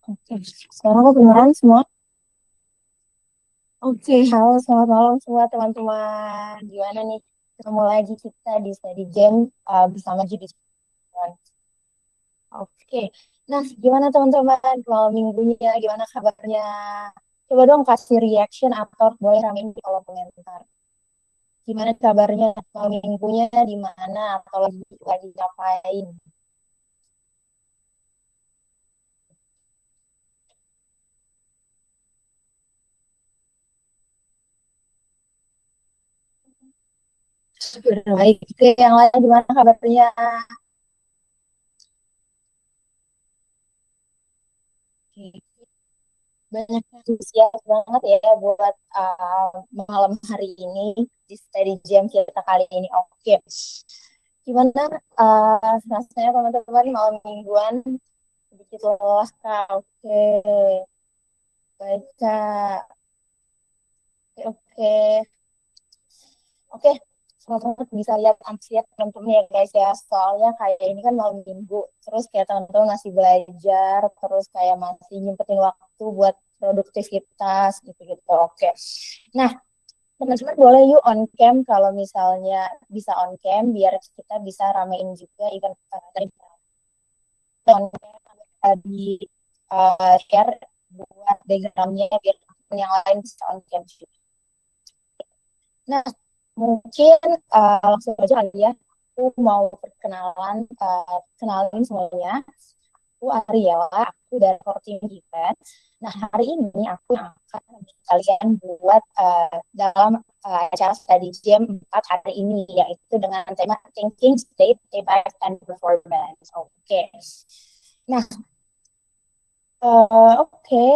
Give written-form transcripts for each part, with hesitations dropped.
Oke, sekarang kedengeran semua. Oke, halo, selamat malam semua teman-teman. Gimana nih? Ketemu lagi kita di Study Jam bersama Judi. Oke, nah gimana teman-teman? Malam minggunya, gimana kabarnya? Coba dong kasih reaction atau boleh ramein di kolom komentar. Gimana kabarnya? Malam minggunya di mana? Atau lagi ngapain? Sudah baik. Oke, yang lain gimana kabarnya? Oke. Banyak antusias banget ya buat malam hari ini di study jam kita kali ini. Oke, gimana rasanya teman-teman malam mingguan sedikit lelah kak? Oke, baik kak. Oke, oke. Teman-teman bisa lihat antusias teman-teman ya guys ya. Soalnya kayak ini kan malam minggu, terus kayak teman-teman masih belajar, terus kayak masih nyempetin waktu buat produktivitas gitu-gitu. Oke. Nah, teman-teman boleh yuk on cam kalau misalnya bisa on cam biar kita bisa ramein juga event kita tadi on cam di share buat backgroundnya biar teman yang lain bisa on cam juga. Nah, mungkin langsung aja kali ya. Aku mau perkenalan, kenalin semuanya. Aku Ariela, aku dari core team Given. Nah, hari ini aku yang akan menemani kalian buat dalam acara study jam 4 hari ini, yaitu dengan tema Thinking State, Impact, and Performance. Oke. Nah, oke.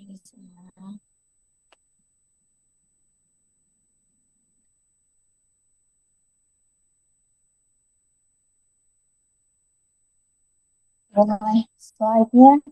Ini semua. Mulai slide-nya.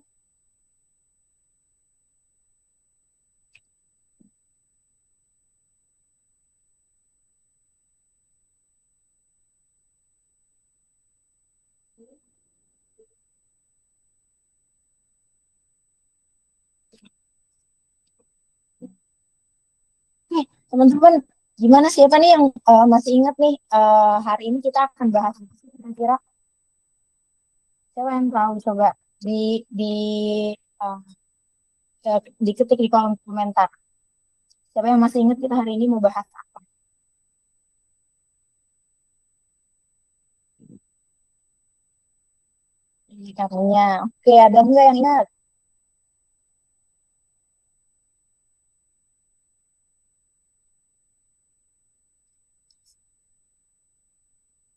Nih, teman-teman, gimana siapa nih yang masih ingat nih hari ini kita akan bahas apa sih kira-kira? Siapa yang tahu coba di di uh, diketik di kolom komentar. Siapa yang masih ingat kita hari ini mau bahas apa? Indikatornya. Oke, ada nggak yang ingat?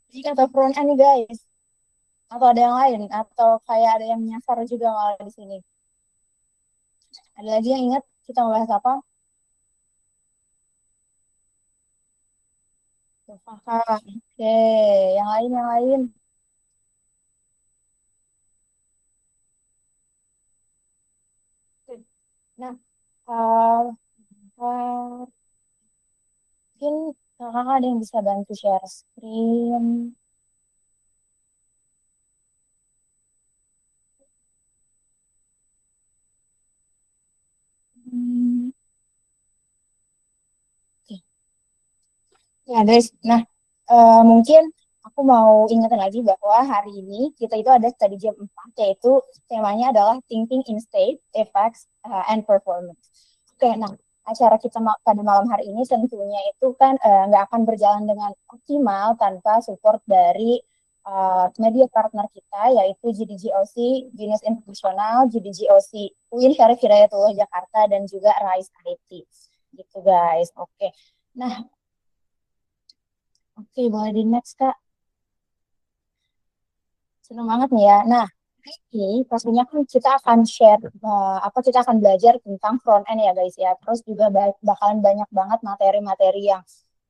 Indikator front end nih guys. Atau ada yang lain? Atau kayak ada yang nyasar juga malah di sini? Ada lagi yang ingat kita mau bahas apa? Kakak. Oke, yang lain yang lain. Oke. Nah, uh, mungkin kakak ada yang bisa bantu share screen. Hmm, oke. Ya guys, nah mungkin aku mau ingetin lagi bahwa hari ini kita itu ada study jam 4 yaitu temanya adalah Thinking in State, Effects, and Performance. Oke, nah acara kita pada malam hari ini tentunya itu kan nggak akan berjalan dengan optimal tanpa support dari media partner kita yaitu GDGOC, Genius International, GDGOC, UIN Syarif Hidayatullah Jakarta, dan juga RISE IT. Gitu guys, oke. Nah, oke, boleh di next, Kak. Senang banget nih ya. Nah, ini pastinya kan kita akan share, kita akan belajar tentang front end ya guys ya. Terus juga bakalan banyak banget materi-materi yang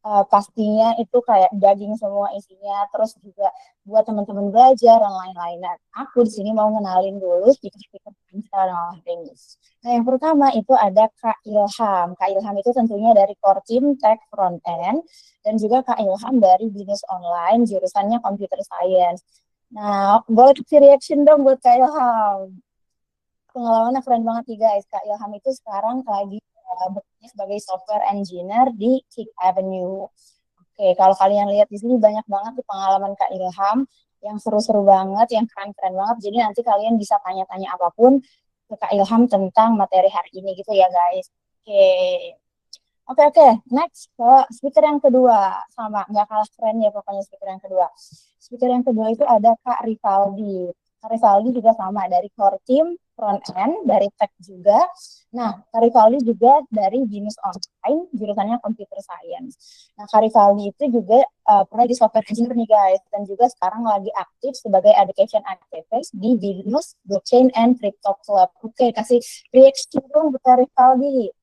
pastinya itu kayak daging semua isinya, terus juga buat teman-teman belajar dan lain-lain. Nah, aku di sini mau ngenalin dulu speaker-speaker kita dalam bahasa Inggris. Nah, yang pertama itu ada Kak Ilham. Kak Ilham itu tentunya dari core team Tech Front End dan juga Kak Ilham dari Bisnis Online, jurusannya Computer Science. Nah, boleh kasih reaction dong buat Kak Ilham. Pengalamannya keren banget nih guys. Kak Ilham itu sekarang lagi bekerja sebagai software engineer di Kick Avenue. Oke, kalau kalian lihat di sini banyak banget tuh pengalaman Kak Ilham yang seru-seru banget, yang keren-keren banget. Jadi nanti kalian bisa tanya-tanya apapun ke Kak Ilham tentang materi hari ini gitu ya guys. Oke, oke. Next ke speaker yang kedua. Sama, nggak kalah keren ya pokoknya speaker yang kedua. Speaker yang kedua itu ada Kak Rivaldi. Kak Rivaldi juga sama dari core team, front end, dari tech juga. Nah, Kak Rivaldi juga dari Binus Online, jurusannya Computer Science. Nah, Kak Rivaldi itu juga pernah di software engineer nih guys, dan juga sekarang lagi aktif sebagai education activist di Binus Blockchain and Crypto Club. Oke, kasih reaction dong buat Kak Rivaldi.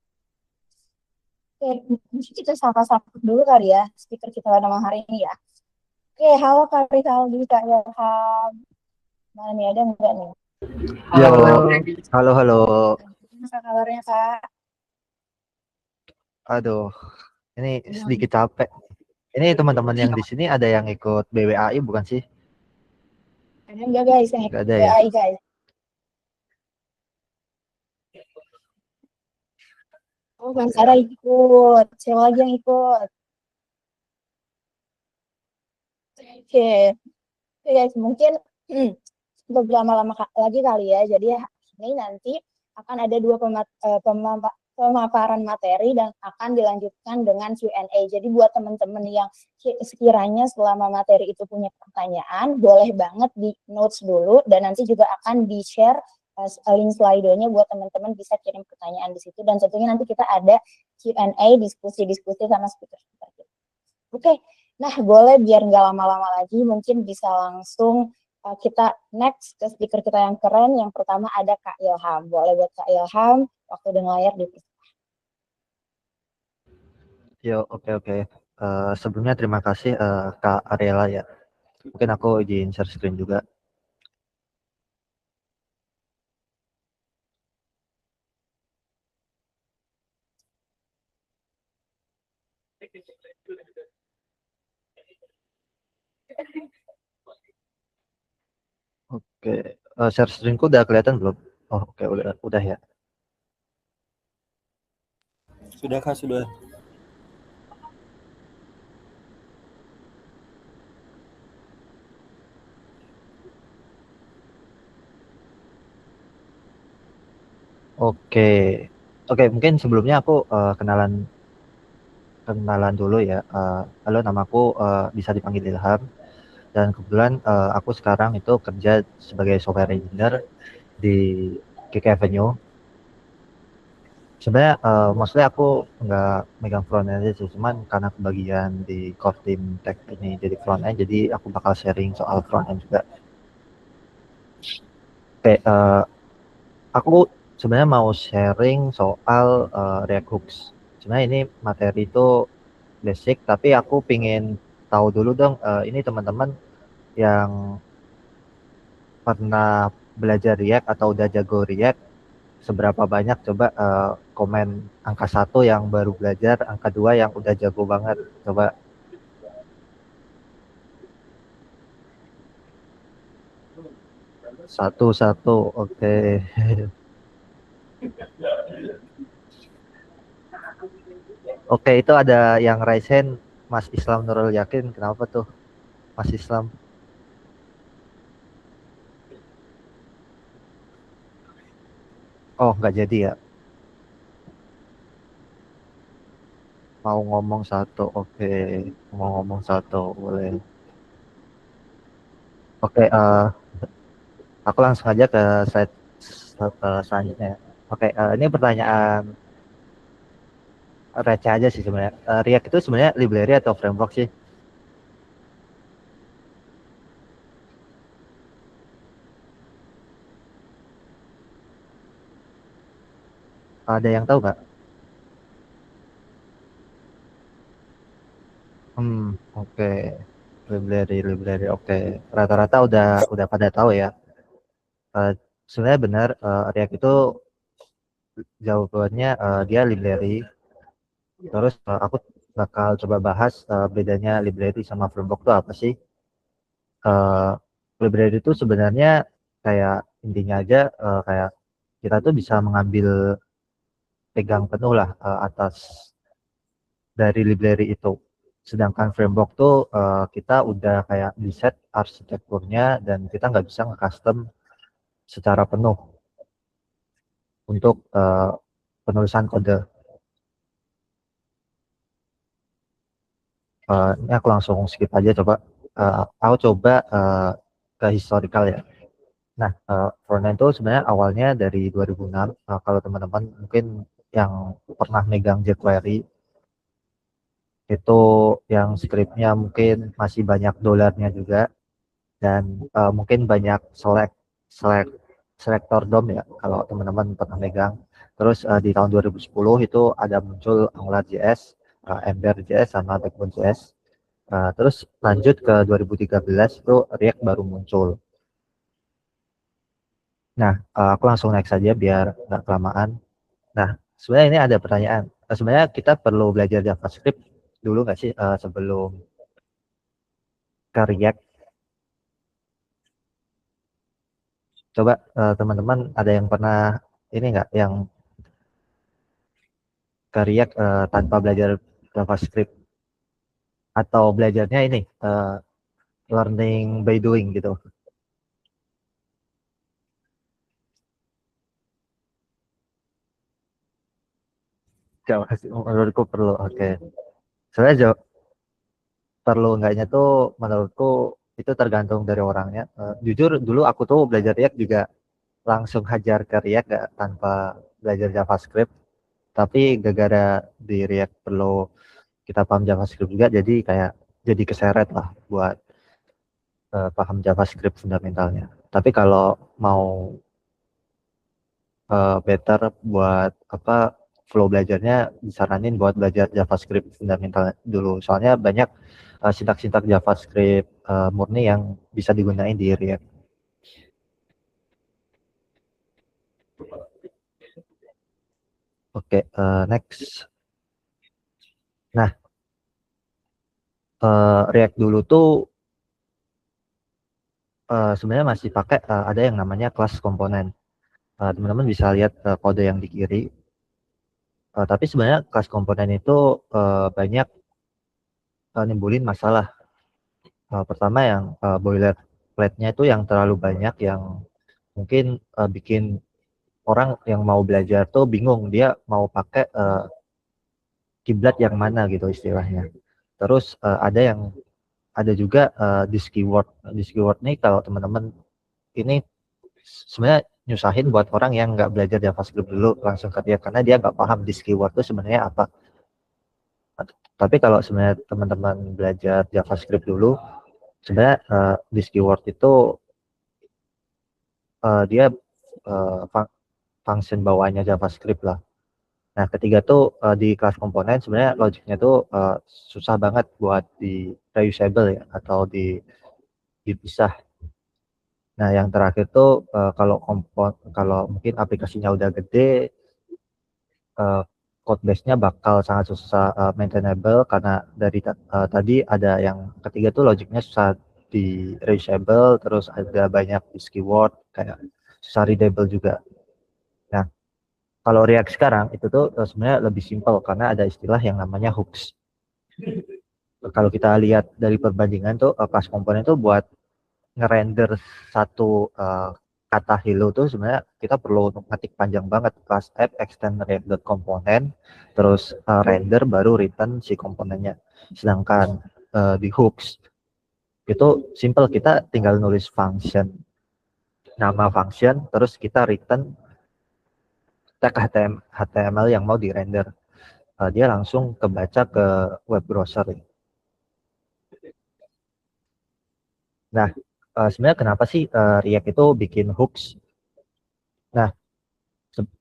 Oke, mungkin kita sapa-sapa dulu kali ya, speaker kita pada malam hari ini ya. Oke, halo Kak Rizaldi, Kak Ilham. Mana nih, ada enggak nih? Yo, halo, halo. Apa kabarnya Kak? Aduh, ini sedikit capek. Ini teman-teman yang di sini ada yang ikut BWAI bukan sih? Ada enggak guys yang Gak ikut ada ya? BAI guys? Oh, Bang Sarah ikut. Siapa lagi yang ikut? Oke, oke guys, mungkin hmm, beberapa lama lagi kali ya. Jadi ini nanti akan ada dua pemaparan materi dan akan dilanjutkan dengan Q&A. Jadi buat teman-teman yang sekiranya selama materi itu punya pertanyaan, boleh banget di notes dulu dan nanti juga akan di-share link slide-nya buat teman-teman bisa kirim pertanyaan di situ dan tentunya nanti kita ada Q&A diskusi-diskusi sama speaker-speaker kita. Oke, nah boleh biar nggak lama-lama lagi, mungkin bisa langsung kita next ke speaker kita yang keren. Yang pertama ada Kak Ilham. Boleh buat Kak Ilham, waktu dan layar di. Yo, oke. Sebelumnya terima kasih Kak Ariela ya. Mungkin aku izin share screen juga. Oke, share screenku udah kelihatan belum? Oh, oke, udah ya. Sudah Kak, sudah. Oke, oke. Mungkin sebelumnya aku kenalan dulu ya. Halo, namaku bisa dipanggil Ilham. Dan kebetulan aku sekarang itu kerja sebagai software engineer di Kick Avenue. Sebenarnya maksudnya aku nggak megang front end aja sih, cuman karena kebagian di core team tech ini jadi front end, jadi aku bakal sharing soal front end juga. Oke, aku sebenarnya mau sharing soal React Hooks. Sebenarnya ini materi itu basic, tapi aku pingin tahu dulu dong, ini teman-teman yang pernah belajar React atau udah jago React, seberapa banyak coba komen angka 1 yang baru belajar, angka 2 yang udah jago banget. Coba satu-satu, oke. Oke, itu ada yang raise hand, Mas Islam Nurul Yakin. Kenapa tuh Mas Islam? Oh, nggak jadi ya? Mau ngomong satu, oke. Mau ngomong satu, boleh. Oke, aku langsung aja ke slide selanjutnya. Oke, ini pertanyaan receh aja sih sebenarnya. React itu sebenarnya library atau framework sih? Ada yang tahu nggak? Oke. Library. Oke. Rata-rata udah pada tahu ya. Eh, Sebenarnya benar, React itu jawabannya dia library. Terus aku bakal coba bahas bedanya library sama framework itu apa sih? Eh, Library itu sebenarnya kayak intinya aja kayak kita tuh bisa mengambil pegang penuh lah atas dari library itu. Sedangkan framework tuh kita udah kayak di set arsitekturnya dan kita nggak bisa nge-custom secara penuh untuk penulisan kode. Ini aku langsung skip aja coba. Aku coba ke historical ya. Nah, frontend itu sebenarnya awalnya dari 2006. Kalau teman-teman mungkin yang pernah megang jQuery itu yang scriptnya mungkin masih banyak dolarnya juga dan mungkin banyak select selector DOM ya kalau teman-teman pernah megang. Terus di tahun 2010 itu ada muncul AngularJS, Ember.js sama Backbone.js. Terus lanjut ke 2013 itu React baru muncul. Nah, aku langsung next saja biar nggak kelamaan. Nah, sebenarnya ini ada pertanyaan. Sebenarnya kita perlu belajar JavaScript dulu nggak sih sebelum ke React? Coba teman-teman ada yang pernah ini nggak yang ke React tanpa belajar JavaScript atau belajarnya ini learning by doing gitu? JavaScript menurutku perlu. Oke. Sebenarnya perlu enggaknya tuh menurutku itu tergantung dari orangnya. Jujur dulu aku tuh belajar React juga langsung hajar ke React gak, tanpa belajar JavaScript. Tapi gara-gara di React perlu kita paham JavaScript juga, jadi kayak jadi keseret lah buat paham JavaScript fundamentalnya. Tapi kalau mau better buat apa flow belajarnya, disaranin buat belajar JavaScript fundamental dulu. Soalnya banyak sintak-sintak JavaScript murni yang bisa digunain di React. Oke, next. Nah, React dulu tuh sebenarnya masih pakai ada yang namanya kelas komponen. Teman-teman bisa lihat kode yang di kiri. Tapi sebenarnya kelas komponen itu banyak nimbulin masalah. Pertama yang boilerplate-nya itu yang terlalu banyak, yang mungkin bikin orang yang mau belajar tuh bingung dia mau pakai kiblat yang mana gitu istilahnya. Terus ada juga disk keyword. Disk keyword nih kalau teman-teman ini sebenarnya nyusahin buat orang yang nggak belajar JavaScript dulu langsung ke dia, karena dia nggak paham disk keyword itu sebenarnya apa. Tapi kalau sebenarnya teman-teman belajar JavaScript dulu, sebenarnya disk keyword itu dia function bawaannya JavaScript lah. Nah, ketiga tuh di kelas komponen sebenarnya logiknya tuh susah banget buat di reusable ya atau dipisah. Nah, yang terakhir tuh kalau mungkin aplikasinya udah gede, code base-nya bakal sangat susah maintainable karena dari tadi ada yang ketiga tuh logiknya susah di reusable, terus ada banyak disk keyword kayak susah readable juga. Nah, kalau React sekarang itu tuh sebenarnya lebih simpel karena ada istilah yang namanya hooks. Kalau kita lihat dari perbandingan tuh kelas komponen tuh buat ngerender satu kata hello tuh sebenarnya kita perlu ngetik panjang banget, kelas app extend react.component terus render baru return si komponennya. Sedangkan di hooks itu simple, kita tinggal nulis function, nama function, terus kita return tag HTML yang mau di render. Dia langsung kebaca ke web browser. Nah, sebenarnya kenapa sih React itu bikin hooks? Nah,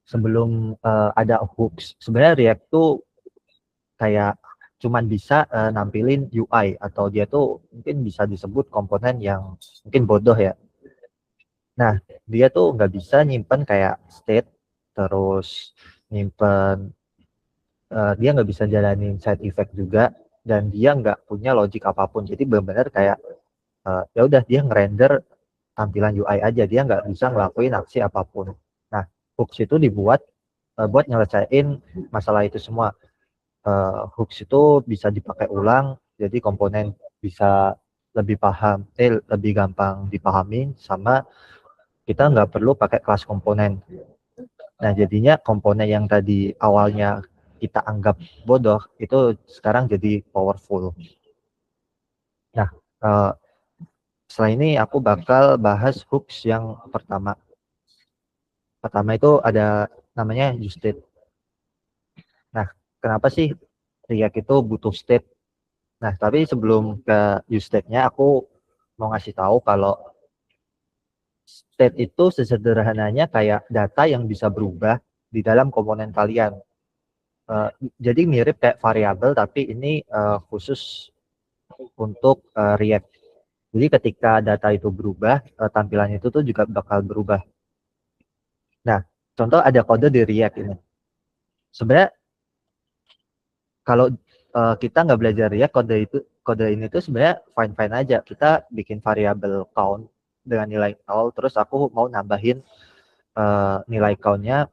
sebelum ada hooks, sebenarnya React tuh kayak cuman bisa nampilin UI atau dia tuh mungkin bisa disebut komponen yang mungkin bodoh ya. Nah, dia tuh nggak bisa nyimpen kayak state, terus nyimpen dia nggak bisa jalanin side effect juga, dan dia nggak punya logic apapun. Jadi benar-benar kayak ya udah dia ngerender tampilan UI aja, dia nggak bisa ngelakuin aksi apapun. Nah, hooks itu dibuat buat nyelesain masalah itu semua. Hooks itu bisa dipakai ulang, jadi komponen bisa lebih gampang dipahami, sama kita nggak perlu pakai kelas komponen. Nah, jadinya komponen yang tadi awalnya kita anggap bodoh itu sekarang jadi powerful. Nah, eh, setelah ini aku bakal bahas hooks yang pertama. Pertama itu ada namanya useState. Nah, kenapa sih React itu butuh state? Nah, tapi sebelum ke useState-nya, aku mau ngasih tahu kalau state itu sesederhananya kayak data yang bisa berubah di dalam komponen kalian. Uh, jadi mirip kayak variabel, tapi ini khusus untuk React. Jadi ketika data itu berubah, tampilan itu tuh juga bakal berubah. Nah, contoh ada kode di React ini. Sebenarnya kalau kita nggak belajar React, kode ini tuh sebenarnya fine-fine aja. Kita bikin variabel count dengan nilai 0, terus aku mau nambahin nilai count-nya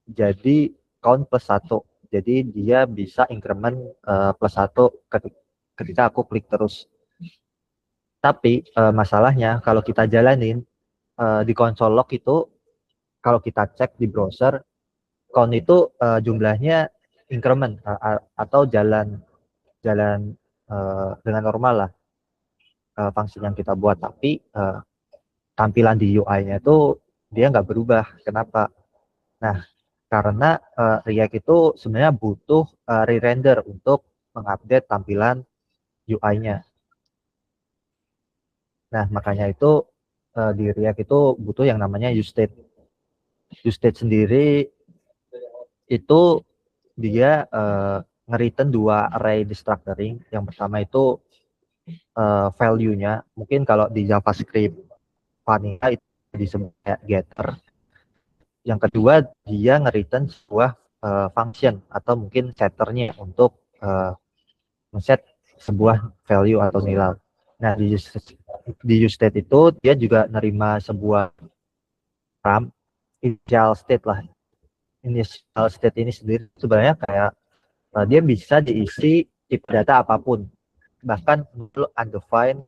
jadi count plus 1. Jadi dia bisa increment plus 1 ketika aku klik terus. Tapi masalahnya kalau kita jalanin di konsol log itu, kalau kita cek di browser, count itu jumlahnya increment atau jalan dengan normal lah fungsi yang kita buat. Tapi tampilan di UI-nya itu dia nggak berubah. Kenapa? Nah, karena React itu sebenarnya butuh re-render untuk mengupdate tampilan UI-nya. Nah, makanya itu di React itu butuh yang namanya useState. useState sendiri itu dia nge-return 2 array destructuring. Yang pertama itu value-nya. Mungkin kalau di JavaScript vanilla itu disebut kayak getter. Yang kedua, dia nge-return sebuah function atau mungkin setternya untuk men-set sebuah value atau nilai. Nah, di useState itu dia juga nerima sebuah param initial state lah. Initial state ini sendiri sebenarnya kayak dia bisa diisi tipe data apapun, bahkan untuk undefined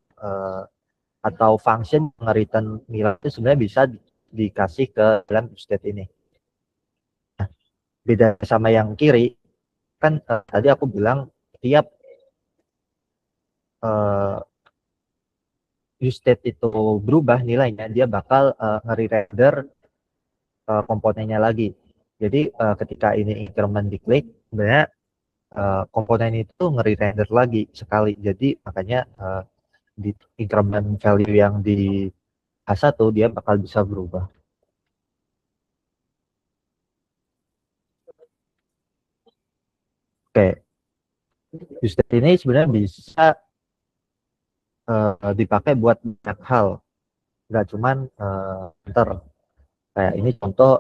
atau function nge-return nilai itu sebenarnya bisa dikasih ke dalam state ini. Nah, beda sama yang kiri, kan tadi aku bilang tiap useState itu berubah nilainya, dia bakal nge-render komponennya lagi. Jadi ketika ini increment diklik, sebenarnya komponen itu nge-render lagi sekali. Jadi makanya di increment value yang di H1 dia bakal bisa berubah. Oke, useState ini sebenarnya bisa dipakai buat banyak hal, nggak cuman enter. Kayak ini contoh,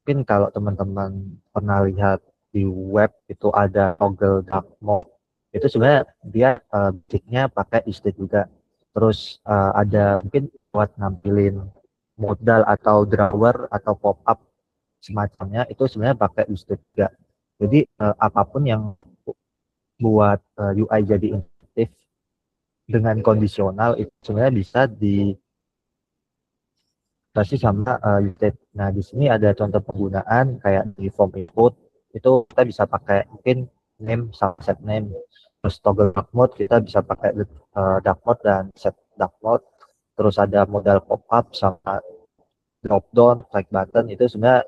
mungkin kalau teman-teman pernah lihat di web itu ada toggle dark mode. Itu sebenarnya dia basicnya pakai useState juga. Terus ada mungkin buat nampilin modal atau drawer atau pop-up semacamnya, itu sebenarnya pakai useState juga. Jadi apapun yang buat UI jadi interaktif dengan kondisional itu sebenarnya bisa dikasih sama useState. Nah, di sini ada contoh penggunaan kayak di form input, itu kita bisa pakai mungkin name sama set name. Terus toggle dark mode kita bisa pakai dark mode dan set dark mode. Terus ada modal pop-up sama drop down, like button, itu sebenarnya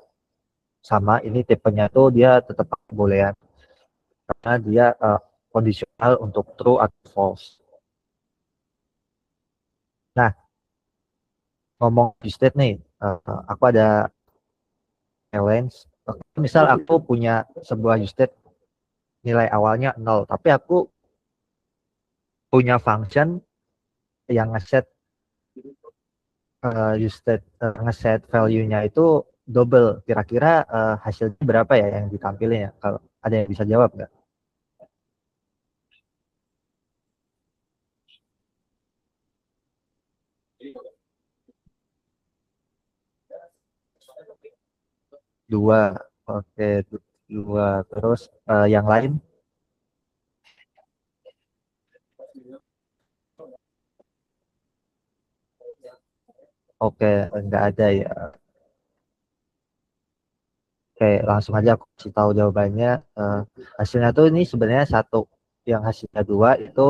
sama. Ini tipenya tuh dia tetap kebolehan karena dia kondisional untuk true atau false. Nah, ngomong useState nih, aku ada challenge. Misal aku punya sebuah useState nilai awalnya 0, tapi aku punya function yang ngeset ngeset value-nya itu double. Kira-kira hasilnya berapa ya yang ditampilin ya? Kalau ada yang bisa jawab nggak? Dua. Oke, dua. Terus yang lain? Oke, nggak ada ya. Oke, langsung aja aku kasih tahu jawabannya. Hasilnya tuh ini sebenarnya satu. Yang hasilnya dua itu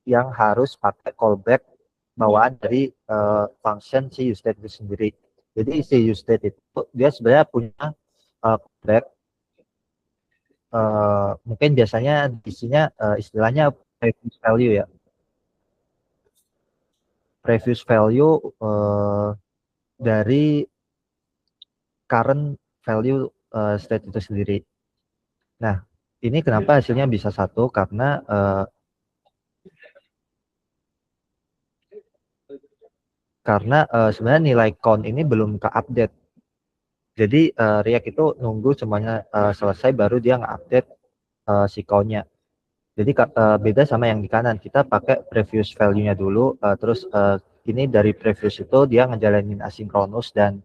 yang harus pakai callback bawaan dari function si useState itu sendiri. Jadi si useState itu dia sebenarnya punya callback. Mungkin biasanya isinya istilahnya previous value ya. Previous value dari current value state itu sendiri. Nah, ini kenapa hasilnya bisa satu? Karena sebenarnya nilai count ini belum ke-update. Jadi React itu nunggu semuanya selesai baru dia nge-update si count-nya. Jadi beda sama yang di kanan. Kita pakai previous value-nya dulu, terus ini dari previous itu dia ngejalanin asinkronus dan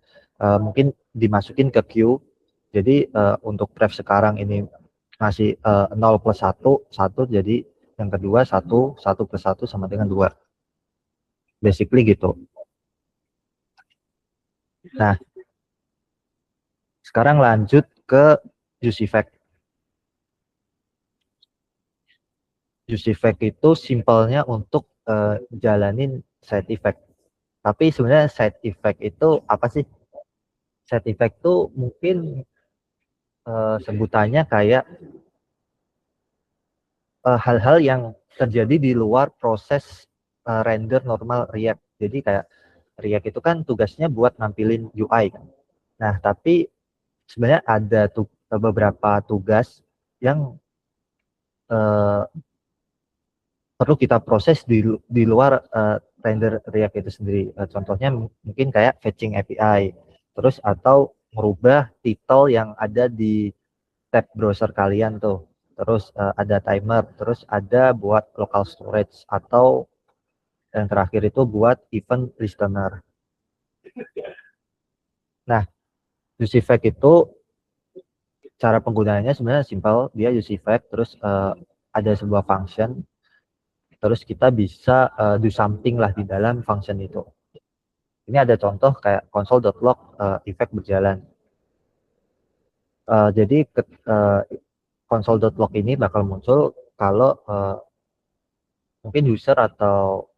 mungkin dimasukin ke queue. Jadi untuk pref sekarang ini masih 0 plus 1, 1, jadi yang kedua 1, 1 plus 1 sama dengan 2. Basically gitu. Nah, sekarang lanjut ke use effect. Use effect itu simpelnya untuk jalanin side effect. Tapi sebenarnya side effect itu apa sih? Side effect itu mungkin sebutannya kayak hal-hal yang terjadi di luar proses render normal React. Jadi kayak React itu kan tugasnya buat nampilin UI kan. Nah, tapi sebenarnya ada beberapa tugas yang perlu kita proses di luar render React itu sendiri. Contohnya mungkin kayak fetching API, terus atau merubah title yang ada di tab browser kalian tuh. Terus ada timer, terus ada buat local storage atau yang terakhir itu buat event listener. Nah, use effect itu cara penggunaannya sebenarnya simpel. Dia use effect, terus ada sebuah function, terus kita bisa do something lah di dalam function itu. Ini ada contoh kayak console.log effect berjalan. Jadi console.log ini bakal muncul kalau mungkin user atau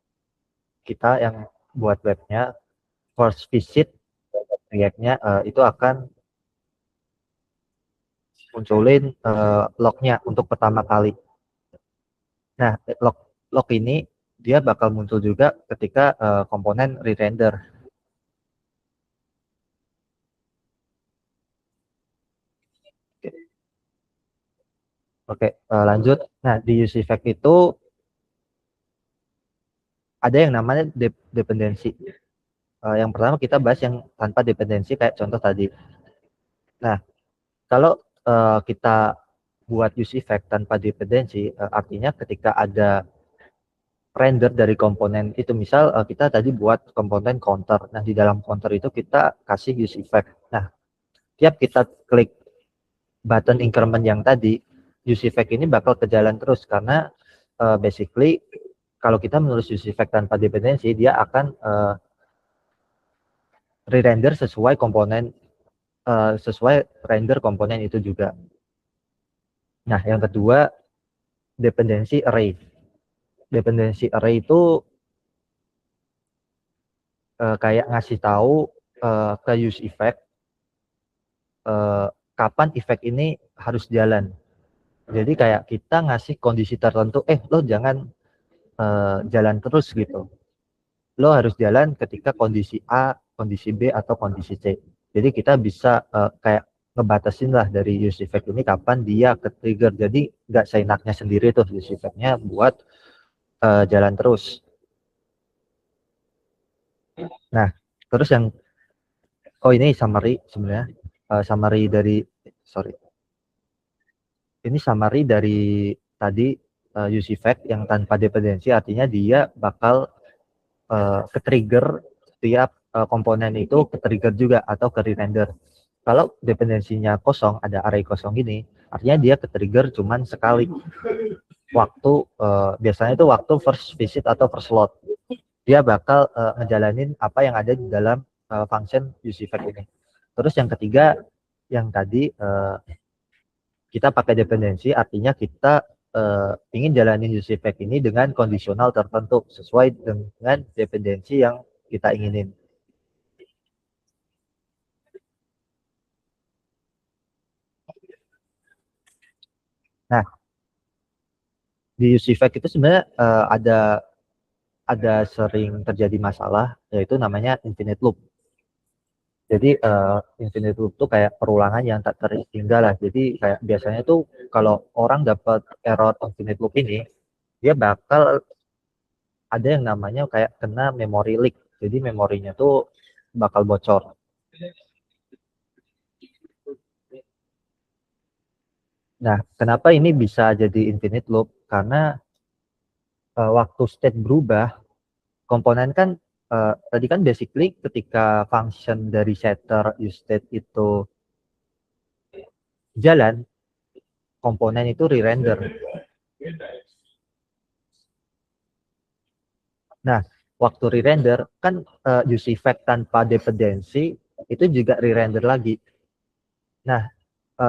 kita yang buat webnya first visit React-nya itu akan munculin lognya untuk pertama kali. Nah, log ini dia bakal muncul juga ketika komponen re-render. Oke, lanjut. Nah, di use effect itu ada yang namanya dependensi. Yang pertama kita bahas yang tanpa dependensi kayak contoh tadi. Nah, kalau kita buat use effect tanpa dependensi, artinya ketika ada render dari komponen itu, misal kita tadi buat komponen counter. Nah, di dalam counter itu kita kasih use effect. Nah, tiap kita klik button increment yang tadi, use effect ini bakal kejalan terus karena basically kalau kita menulis use effect tanpa dependensi, dia akan re-render sesuai komponen sesuai render komponen itu juga. Nah, yang kedua dependensi array. Dependensi array itu kayak ngasih tahu ke use effect kapan effect ini harus jalan. Jadi kayak kita ngasih kondisi tertentu, lo jangan jalan terus gitu. Lo harus jalan ketika kondisi A, kondisi B, atau kondisi C. Jadi kita bisa kayak ngebatasin lah dari use effect ini kapan dia ke trigger. Jadi nggak seenaknya sendiri tuh use effect-nya buat jalan terus. Nah, terus yang ini summary sebenarnya. Summary dari ini summary dari tadi use effect yang tanpa dependensi, artinya dia bakal ke trigger setiap komponen itu ke trigger juga atau ke re-render. Kalau dependensinya kosong, ada array kosong gini, artinya dia ke trigger cuman sekali. Waktu biasanya itu waktu first visit atau first load. Dia bakal ngejalanin apa yang ada di dalam function use effect ini. Terus yang ketiga, yang tadi kita pakai dependensi, artinya kita ingin jalanin use effect ini dengan kondisional tertentu sesuai dengan dependensi yang kita inginin. Nah, di use effect itu sebenarnya ada sering terjadi masalah, yaitu namanya infinite loop. Jadi infinite loop tuh kayak perulangan yang tak terhingga lah. Jadi kayak biasanya tuh kalau orang dapat error infinite loop ini, dia bakal ada yang namanya kayak kena memory leak. Jadi memorinya tuh bakal bocor. Nah, kenapa ini bisa jadi infinite loop? Karena waktu state berubah, komponen kan tadi kan basically ketika function dari setter useState itu jalan, komponen itu re-render. Nah, waktu re-render kan use effect tanpa dependensi itu juga re-render lagi. Nah,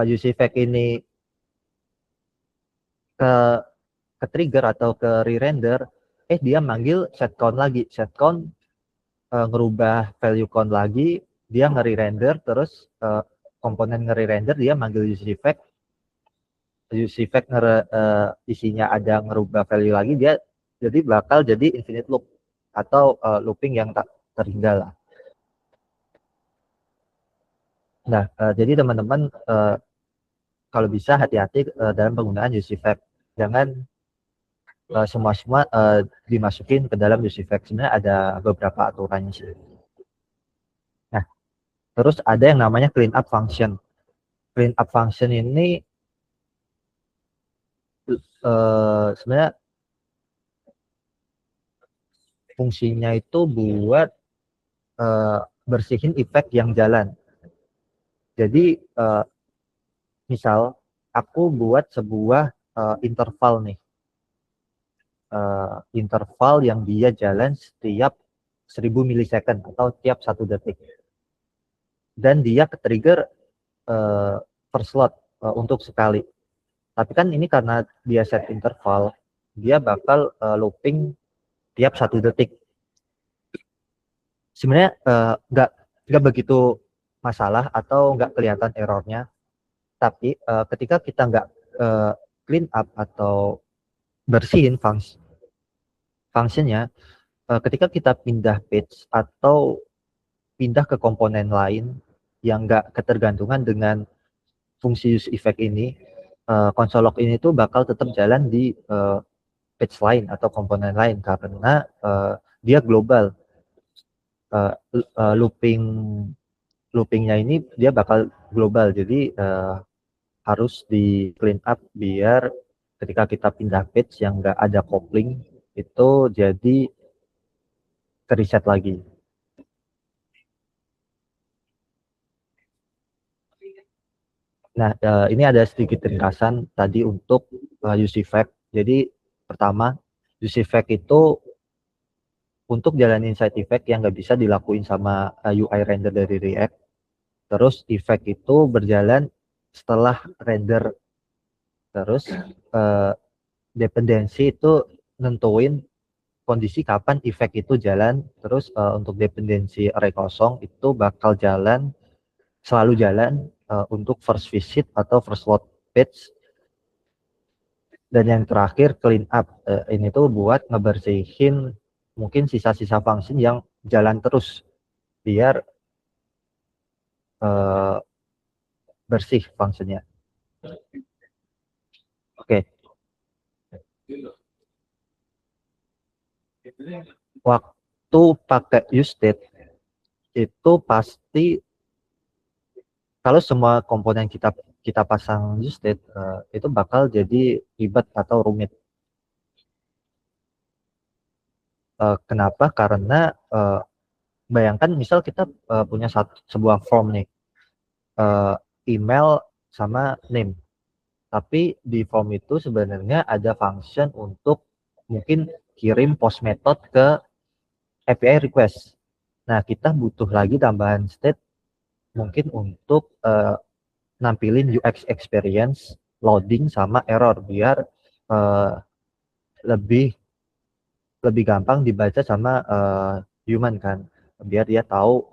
use effect ini ke trigger atau ke re-render, dia manggil set count lagi. Set count ngerubah value count lagi, dia nge-re-render, terus komponen nge-re-render, dia manggil use effect isinya ada ngerubah value lagi, dia jadi bakal jadi infinite loop atau looping yang tak terhingga lah. Nah, jadi teman-teman kalau bisa hati-hati dalam penggunaan use effect. Jangan semua dimasukin ke dalam use effect. Sebenarnya ada beberapa aturannya sih. Nah, terus ada yang namanya clean up function. Clean up function ini sebenarnya fungsinya itu buat bersihin effect yang jalan. Jadi misal aku buat sebuah interval nih, interval yang dia jalan setiap 1000 milisecond atau tiap 1 detik, dan dia ke trigger per slot untuk sekali. Tapi kan ini karena dia set interval, dia bakal looping tiap 1 detik. Sebenarnya nggak begitu masalah atau nggak kelihatan errornya, tapi ketika kita nggak clean up atau bersihin fungsinya, ketika kita pindah page atau pindah ke komponen lain yang nggak ketergantungan dengan fungsi use effect ini, console log ini tuh bakal tetap jalan di page lain atau komponen lain karena dia global. Loopingnya ini dia bakal global, jadi harus di clean up biar ketika kita pindah page yang nggak ada coupling itu jadi ke reset lagi. Nah, ini ada sedikit ringkasan tadi untuk use effect. Jadi pertama, use effect itu untuk jalanin side effect yang nggak bisa dilakuin sama UI render dari React. Terus effect itu berjalan setelah render. Terus dependensi itu nentuin kondisi kapan effect itu jalan. Terus untuk dependensi array kosong itu bakal selalu jalan untuk first visit atau first load page. Dan yang terakhir clean up, ini tuh buat ngebersihin mungkin sisa-sisa function yang jalan terus biar bersih fungsinya. Oke. Waktu pakai use state itu pasti kalau semua komponen kita pasang use state itu bakal jadi ribet atau rumit. Kenapa? Karena bayangkan misal kita punya sebuah form nih, email sama name, tapi di form itu sebenarnya ada function untuk mungkin kirim post method ke API request. Nah, kita butuh lagi tambahan state mungkin untuk nampilin UX experience, loading sama error biar lebih gampang dibaca sama human kan, biar dia tahu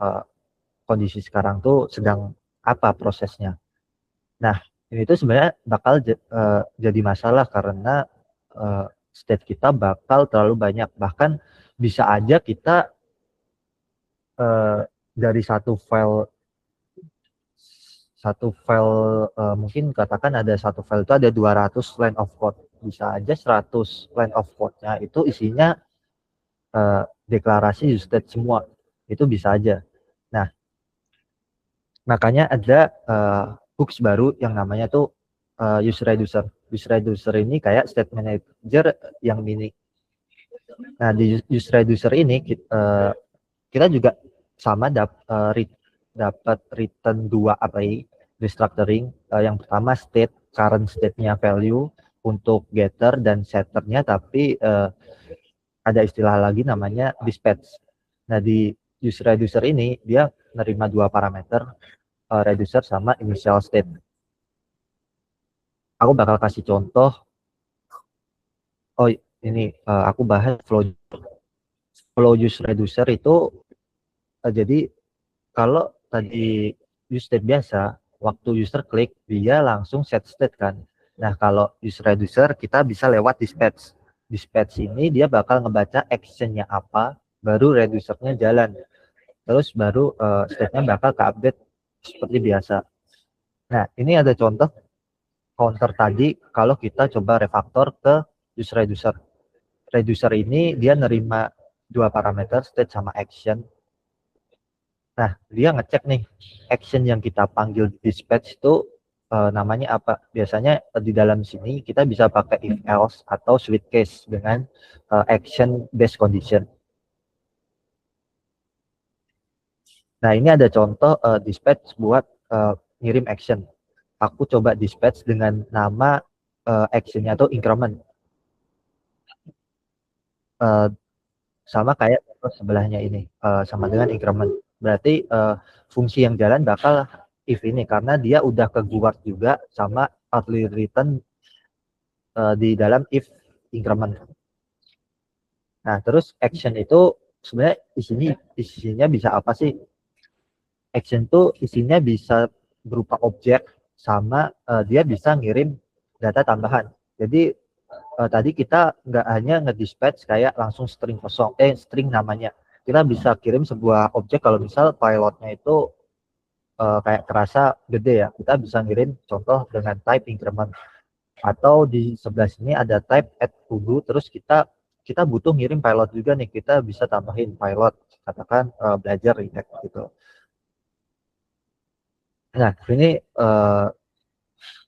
kondisi sekarang tuh sedang apa prosesnya. Nah, ini tuh sebenarnya bakal jadi masalah karena state kita bakal terlalu banyak. Bahkan bisa aja kita dari satu file mungkin katakan ada satu file itu ada 200 line of code. Bisa aja 100 line of code-nya itu isinya deklarasi use state semua. Itu bisa aja. Nah, makanya ada hooks baru yang namanya tuh use reducer. Use reducer ini kayak state manager yang mini. Nah, di use reducer ini kita juga sama dapat return 2 API restructuring. Yang pertama state, current state-nya value untuk getter dan setternya, tapi ada istilah lagi namanya dispatch. Nah, di use reducer ini dia menerima 2 parameter, reducer sama initial state. Aku bakal kasih contoh. Oh, ini aku bahas flow use reducer itu jadi kalau tadi use state biasa, waktu user klik dia langsung set state kan. Nah, kalau use reducer kita bisa lewat dispatch. Dispatch ini dia bakal ngebaca actionnya apa, baru reducernya jalan. Terus baru state-nya bakal ke update seperti biasa. Nah, ini ada contoh counter tadi kalau kita coba refactor ke use reducer. Reducer ini dia nerima 2 parameter state sama action. Nah, dia ngecek nih action yang kita panggil dispatch itu namanya apa. Biasanya di dalam sini kita bisa pakai if else atau switch case dengan action based condition. Nah, ini ada contoh dispatch buat ngirim action. Aku coba dispatch dengan nama actionnya tuh increment. Sama kayak sebelahnya ini, sama dengan increment. Berarti fungsi yang jalan bakal if ini karena dia udah keguard juga sama early return di dalam if increment. Nah, terus action itu sebenarnya isinya bisa apa sih? Action tuh isinya bisa berupa objek sama dia bisa ngirim data tambahan. Jadi tadi kita nggak hanya ngedispatch kayak langsung string kosong, string namanya. Kita bisa kirim sebuah objek kalau misal pilotnya itu kayak kerasa gede ya. Kita bisa ngirim contoh dengan type increment. Atau di sebelah sini ada type add to, terus kita butuh ngirim pilot juga nih. Kita bisa tambahin pilot, katakan belajar react gitu. Nah, ini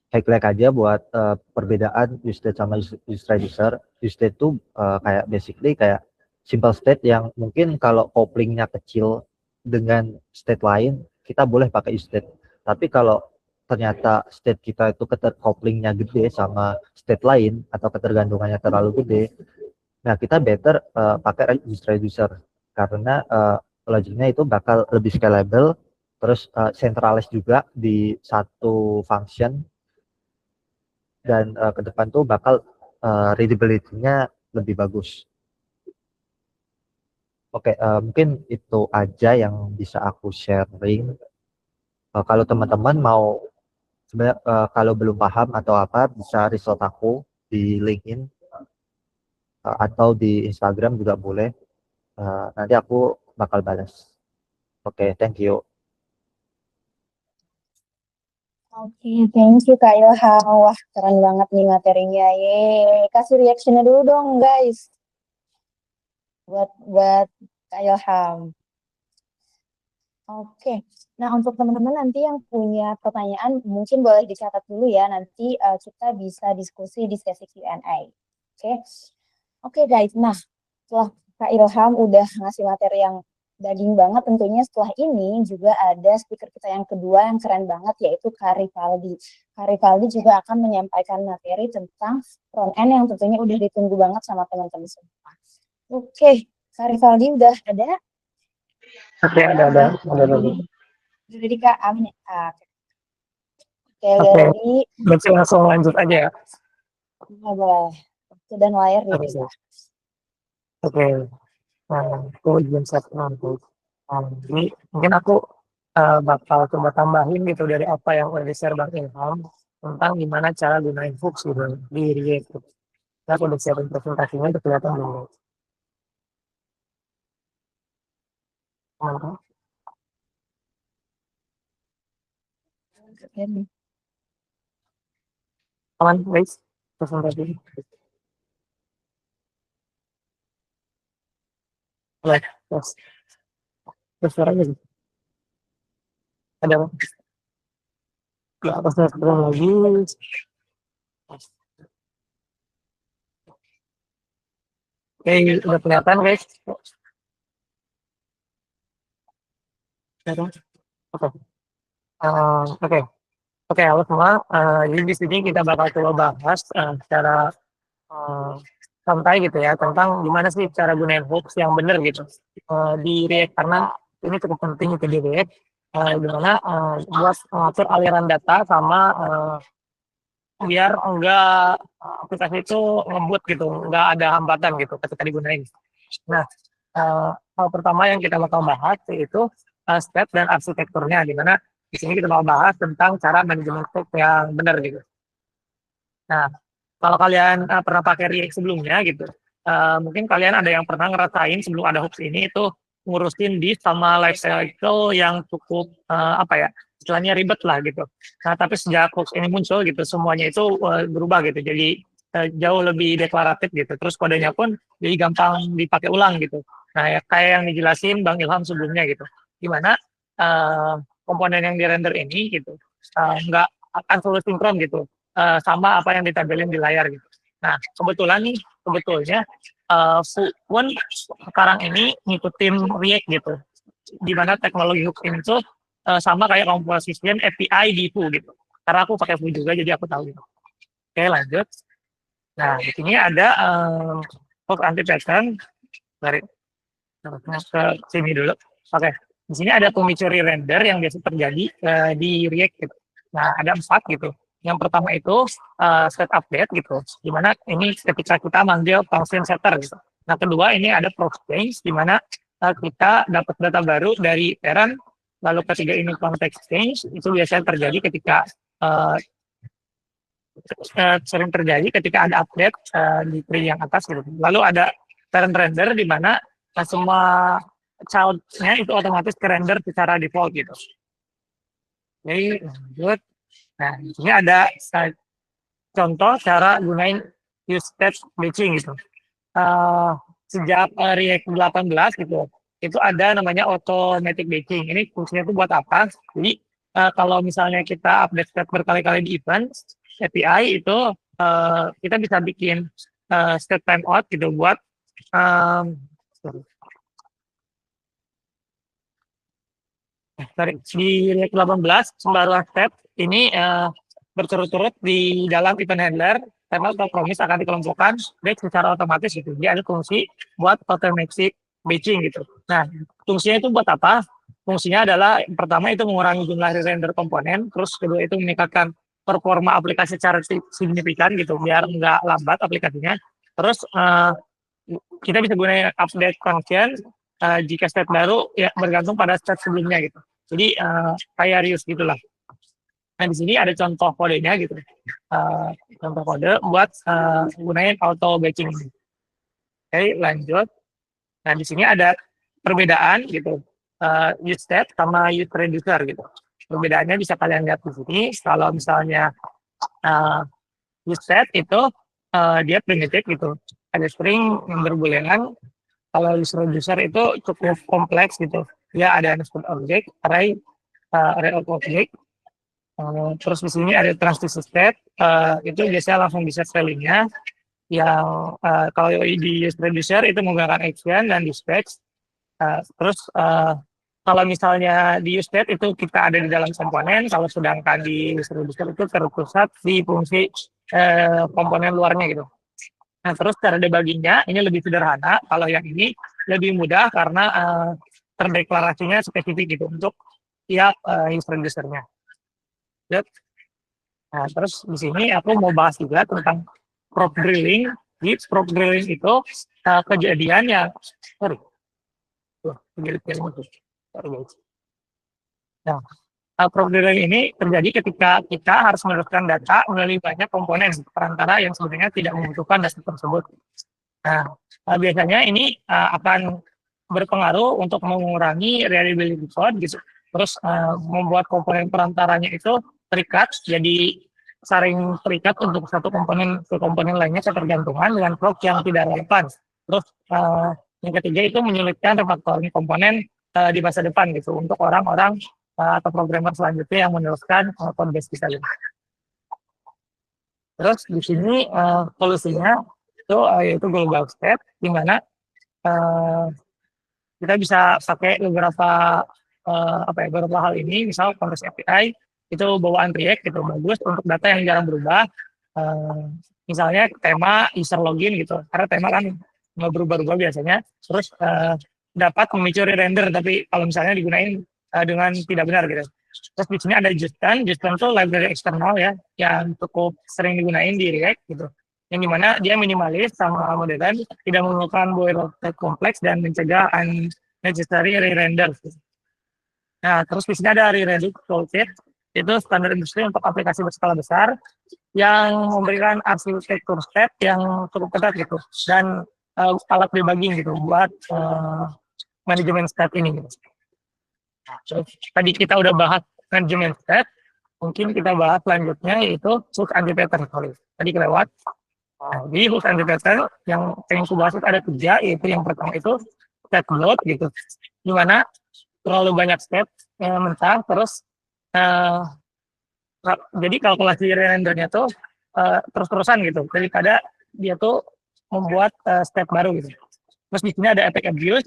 highlight aja buat perbedaan use state sama use reducer. Use state itu kayak basically kayak simple state yang mungkin kalau couplingnya kecil dengan state lain, kita boleh pakai use state. Tapi kalau ternyata state kita itu couplingnya gede sama state lain atau ketergantungannya terlalu gede, nah kita better pakai use reducer karena logiknya itu bakal lebih scalable, terus centralized juga di satu function, dan ke depan tuh bakal readability-nya lebih bagus. Oke, mungkin itu aja yang bisa aku sharing. Kalau teman-teman mau sebenarnya kalau belum paham atau apa bisa result aku di LinkedIn atau di Instagram juga boleh. Nanti aku bakal balas. Oke, thank you. Oke, thank you Kak Ilham. Wah, keren banget nih materinya. Yeay, kasih reactionnya dulu dong, guys. Buat Kak Ilham. Oke, nah untuk teman-teman nanti yang punya pertanyaan mungkin boleh dicatat dulu ya. Nanti kita bisa diskusi di sesi Q&A. Oke, oke guys. Nah, setelah Kak Ilham udah ngasih materi yang daging banget, tentunya setelah ini juga ada speaker kita yang kedua yang keren banget yaitu Kak Rivaldi. Kak Rivaldi juga akan menyampaikan materi tentang front end yang tentunya udah ditunggu banget sama teman-teman semua. Oke, Kak Rivaldi udah ada? Oke, ada. Jadi Kak, amin. Oke, udah Oke, ready. berarti langsung lanjut aja ya. Nah, boleh. Waktu dan layar Oke, dibuka. oke. Nah, aku izin set nanti. Jadi mungkin aku bakal coba tambahin gitu dari apa yang udah di-share Bang Ilham tentang gimana cara gunain hooks gitu di React. Nah, aku udah siapin presentasinya, udah kelihatan dulu. Teman-teman, aman guys, presentasi. Oke, terus suaranya gitu. Ada apa? Ke atasnya sekarang lagi. Oke, udah kelihatan guys. Kelihatan? Oke. Oke. Oke, halo semua. Jadi di sini kita bakal coba bahas secara eh, santai gitu ya tentang gimana sih cara gunain hooks yang benar gitu di React karena ini cukup penting itu di React gimana buat mengatur aliran data sama biar enggak aplikasi itu ngebut gitu, enggak ada hambatan gitu ketika digunain. Nah, hal pertama yang kita bakal bahas yaitu step dan arsitekturnya, di mana di sini kita bakal bahas tentang cara manajemen stok yang benar gitu. Nah, kalau kalian pernah pakai React sebelumnya gitu, mungkin kalian ada yang pernah ngerasain sebelum ada hooks ini itu ngurusin disk sama life cycle yang cukup apa ya, istilahnya ribet lah gitu. Nah, tapi sejak hooks ini muncul gitu, semuanya itu berubah gitu, jadi jauh lebih deklaratif gitu. Terus kodenya pun jadi gampang dipakai ulang gitu. Nah, ya, kayak yang dijelasin Bang Ilham sebelumnya gitu, gimana komponen yang di render ini gitu nggak akan selalu sinkron gitu sama apa yang ditampilin di layar gitu. Nah, sebetulnya pun sekarang ini ngikutin React gitu, di mana teknologi hooks ini tuh sama kayak composition API di Vue gitu. Karena aku pakai Vue juga, jadi aku tahu gitu. Oke, lanjut. Nah, di sini ada hook anti pattern dari ke sini dulu. Oke, di sini ada pemicu render yang biasa terjadi di React gitu. Nah, ada 4 gitu. Yang pertama itu set update gitu, di mana ini ketika kita manggil function setter gitu. Nah, kedua ini ada proc change, di mana kita dapat data baru dari parent. Lalu ketiga ini context change, itu biasanya terjadi ketika sering terjadi ketika ada update di tree yang atas gitu. Lalu ada parent render di mana semua child-nya itu otomatis ke render secara default gitu. Jadi lanjut. Nah, di sini ada contoh cara gunain use state batching gitu. Sejak React 18 gitu, itu ada namanya automatic batching. Ini fungsinya itu buat apa? Jadi kalau misalnya kita update state berkali-kali di event API itu kita bisa bikin state timeout gitu buat di React 18 pembaruan step ini berturut-turut di dalam event handler timeout atau promise akan dikelompokkan baik secara otomatis gitu. Jadi ada fungsi buat automatic batching gitu. Nah, fungsinya itu buat apa? Fungsinya adalah yang pertama itu mengurangi jumlah render komponen, terus kedua itu meningkatkan performa aplikasi secara signifikan gitu biar nggak lambat aplikasinya. Terus kita bisa gunakan update function jika state baru ya bergantung pada state sebelumnya gitu. Jadi kayak reuse gitulah. Nah, di sini ada contoh kodenya gitu. Contoh kode buat gunain auto batching ini. Oke, lanjut. Nah, di sini ada perbedaan gitu. Use state sama use reducer gitu. Perbedaannya bisa kalian lihat di sini. Kalau misalnya useSet itu dia primitif gitu. Ada string yang berbulenan. Kalau list reducer itu cukup kompleks gitu. Dia ada unspoken object, array of object. Terus di sini ada transition state. Itu biasanya langsung bisa spellingnya. Yang kalau di list reducer itu menggunakan action dan dispatch. Terus kalau misalnya di useSet itu kita ada di dalam komponen, kalau sedangkan di list reducer itu terpusat di fungsi komponen luarnya gitu. Nah, terus cara debuggingnya ini lebih sederhana. Kalau yang ini lebih mudah karena terdeklarasinya spesifik gitu untuk tiap list reducernya. Nah, terus di sini aku mau bahas juga tentang prop drilling. Di prop drilling itu kejadian yang Nah, prop drilling ini terjadi ketika kita harus meneruskan data melalui banyak komponen perantara yang sebenarnya tidak membutuhkan data tersebut. Nah, biasanya ini akan berpengaruh untuk mengurangi reliability code gitu. Terus membuat komponen perantaranya itu terikat, jadi saling terikat untuk satu komponen ke komponen lainnya ketergantungan dengan prop yang tidak relevan. Terus yang ketiga itu menyulitkan refactoring komponen di masa depan gitu untuk orang-orang atau programmer selanjutnya yang meneruskan code base kita. Terus di sini solusinya itu yaitu global state, di mana kita bisa pakai beberapa beberapa hal ini, misal Context API itu bawaan React gitu, bagus untuk data yang jarang berubah. Misalnya tema user login gitu, karena tema kan nggak berubah-ubah biasanya. Terus dapat memicu re-render, tapi kalau misalnya digunain dengan tidak benar gitu. Terus di sini ada Justin itu library eksternal ya, yang cukup sering digunain di React gitu. Yang dimana dia minimalis sama modern, tidak memerlukan boilerplate kompleks dan mencegah unnecessary re-render. Nah, terus di sini ada re-reduce toolkit, itu standar industri untuk aplikasi berskala besar yang memberikan arsitektur step yang cukup ketat gitu, dan alat debugging gitu buat manajemen state ini gitu. Tadi kita udah bahas manajemen state, mungkin kita bahas selanjutnya yaitu hook anti-pattern. Tadi kelewat. Jadi hook anti-pattern yang pengen aku bahas ada 3, yaitu yang pertama itu state load gitu, dimana terlalu banyak step yang mentah, terus jadi kalkulasi rendernya tuh terus-terusan gitu, daripada dia tuh membuat step baru gitu. Terus di sini ada effect abuse,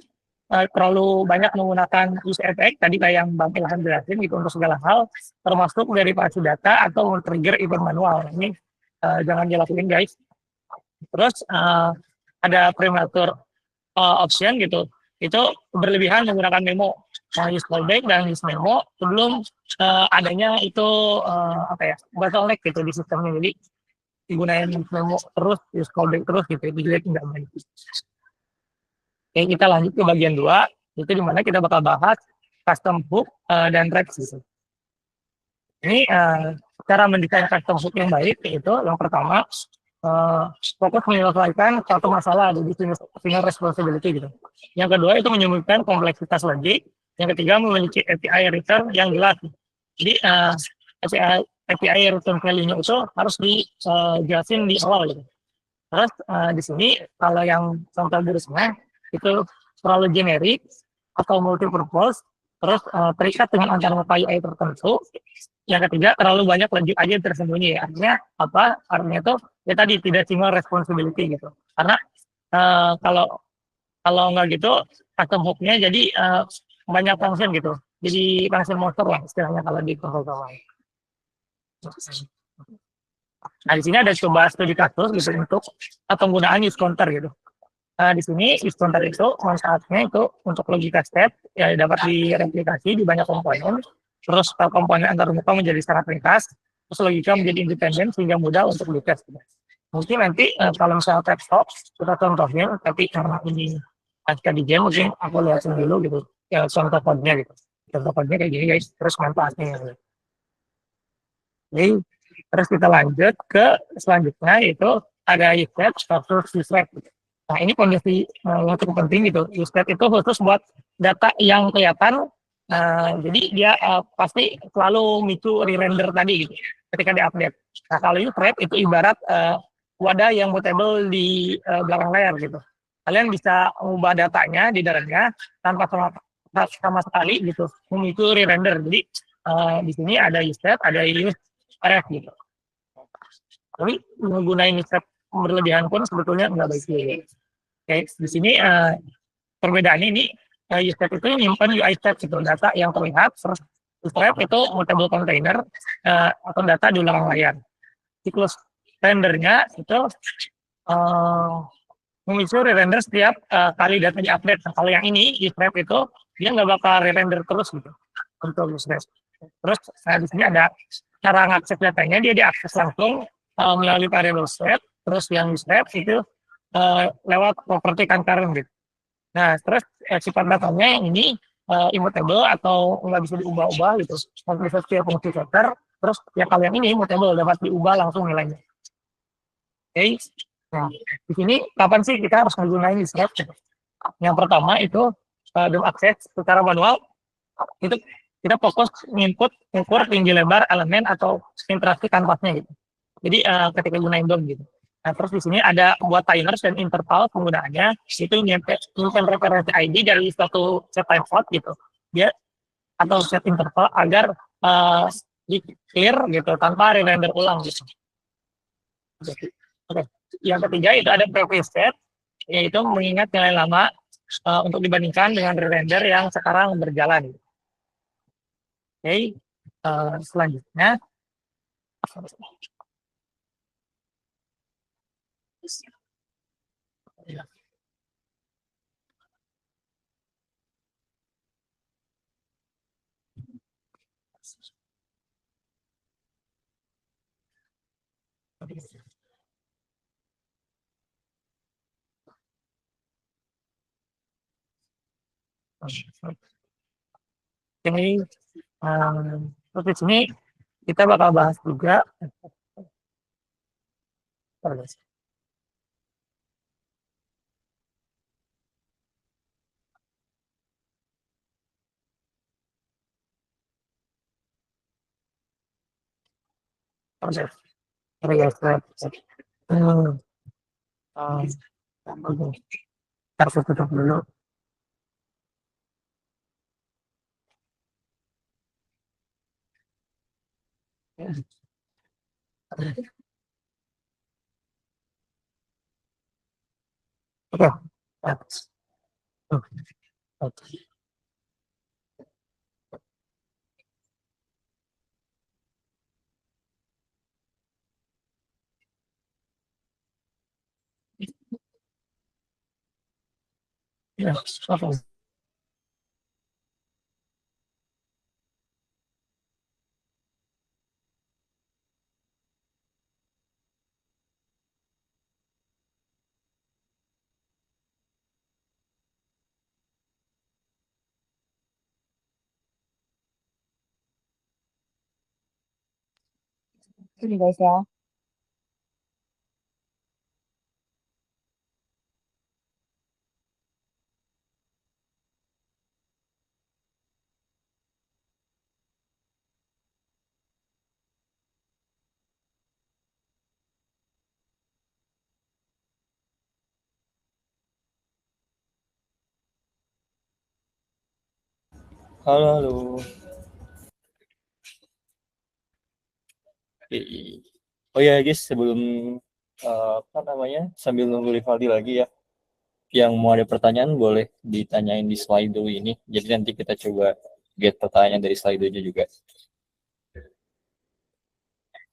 terlalu banyak menggunakan use effect tadi kayak yang Bang Ilham jelasin gitu untuk segala hal, termasuk derivasi data atau trigger event manual. Ini jangan dilakuin guys. Terus ada premature option gitu, itu berlebihan menggunakan memo, use callback dan use memo sebelum adanya itu bottleneck gitu di sistemnya. Jadi digunakan memo terus, use callback terus gitu, itu juga tidak baik. Oke, kita lanjut ke bagian 2, itu dimana kita bakal bahas custom hook dan threads gitu. Ini cara mendesain custom hook yang baik, yaitu yang pertama fokus menyelesaikan satu masalah di single responsibility gitu. Yang kedua itu menyembunyikan kompleksitas logik. Yang ketiga memiliki API return yang jelas. Jadi API return value-nya itu harus dijelasin di awal gitu. Terus di sini kalau yang contoh burusnya itu terlalu generik atau multi-purpose, terus terikat dengan antar UI tertentu. Yang ketiga terlalu banyak logic aja tersembunyi. Artinya apa? Artinya itu ya tadi tidak single responsibility gitu. Karena kalau nggak gitu custom hook-nya jadi banyak function gitu. Jadi function monster lah istilahnya kalau di konsol. Nah, di sini ada coba studi kasus gitu untuk penggunaan use counter gitu. Di sini use counter itu manfaatnya itu untuk logika step ya dapat direplikasi di banyak komponen. Terus komponen antar muka menjadi sangat ringkas. Terus logika menjadi independen sehingga mudah untuk dites. Mungkin nanti kalau misalnya tab stop kita contohnya, tapi karena ini pasca di game mungkin aku lihatin dulu gitu ya contoh code-nya gitu. Contoh code-nya kayak gini guys, terus manfaatnya. Jadi terus kita lanjut ke selanjutnya yaitu ada useSet versus useRed. Nah ini kondisi yang cukup penting gitu. UseSet itu khusus buat data yang kelihatan Jadi dia pasti selalu micu re-render tadi gitu ketika diupdate. Nah kalau Ustream itu ibarat wadah yang mutable di belakang layar gitu. Kalian bisa mengubah datanya di dalamnya tanpa sama sekali gitu memicu re-render. Jadi di sini ada uset, ada useref gitu. Tapi menggunakan uset berlebihan pun sebetulnya nggak baik juga. Oke, di sini perbedaan ini uset itu menyimpan UI step gitu, data yang terlihat, terus Ustream itu mutable container atau data di belakang layar. Siklus rendernya itu memicu re-render setiap kali data di-update. Nah, kalau yang ini, Ustream itu dia nggak bakal re-render terus gitu untuk Ustream. Terus di sini ada cara ngakses datanya, dia diakses langsung melalui variable set. Terus yang Ustream itu lewat properti concurrent gitu. Nah, terus sifat datanya yang ini immutable atau nggak bisa diubah-ubah gitu. Nanti bisa setiap fungsi filter. Terus ya kalau yang ini immutable dapat diubah langsung nilainya. Oke. Nah, di sini kapan sih kita harus menggunakan Ustream? Yang pertama itu dalam akses secara manual itu kita fokus input ukur tinggi lebar elemen atau interaksi kanvasnya gitu. Jadi ketika gunain DOM gitu. Nah, terus di sini ada buat timers dan interval penggunaannya itu nyimpen referensi ID dari suatu set time out gitu. Dia atau set interval agar di clear gitu tanpa re-render ulang gitu. Oke. Yang ketiga itu ada previous set yaitu mengingat nilai lama untuk dibandingkan dengan re-render yang sekarang berjalan. Oke, selanjutnya ini terus di sini kita bakal bahas juga proses. Oke guys, harus tutup dulu. Oke. Oke. Ya, oke. Itu guys ya. Halo, halo. Oh ya guys, sebelum apa namanya, sambil nunggu Rivaldi lagi ya, yang mau ada pertanyaan boleh ditanyain di Slido ini. Jadi nanti kita coba get pertanyaan dari Slido-nya juga.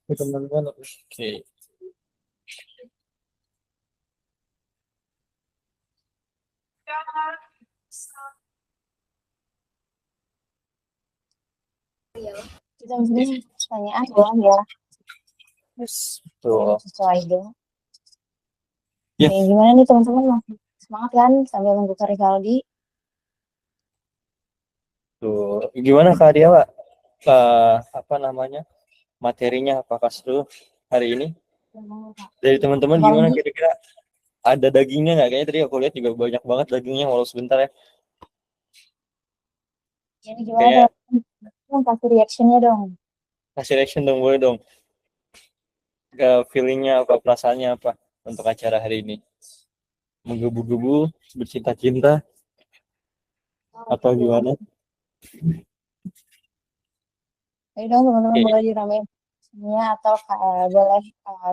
Teman-teman, oke. Kita sini pertanyaan doang ya. Yes, betul. Sesuai dong. Ya. Oke, gimana nih teman-teman? Masih semangat kan sambil nunggu Kak Rivaldi? Tuh, gimana Kak Dia, Pak? Apa namanya? Materinya apakah seru hari ini? Dari teman-teman gimana kira-kira? Ada dagingnya nggak? Kayaknya tadi aku lihat juga banyak banget dagingnya walau sebentar ya. Jadi gimana Kayak dong? Kasih reactionnya dong. kasih reaction dong, boleh dong. Feelingnya apa, perasaannya apa untuk acara hari ini? Menggebu-gebu, bercinta-cinta, atau gimana? Ayo dong teman-teman Oke, boleh diramein semuanya atau boleh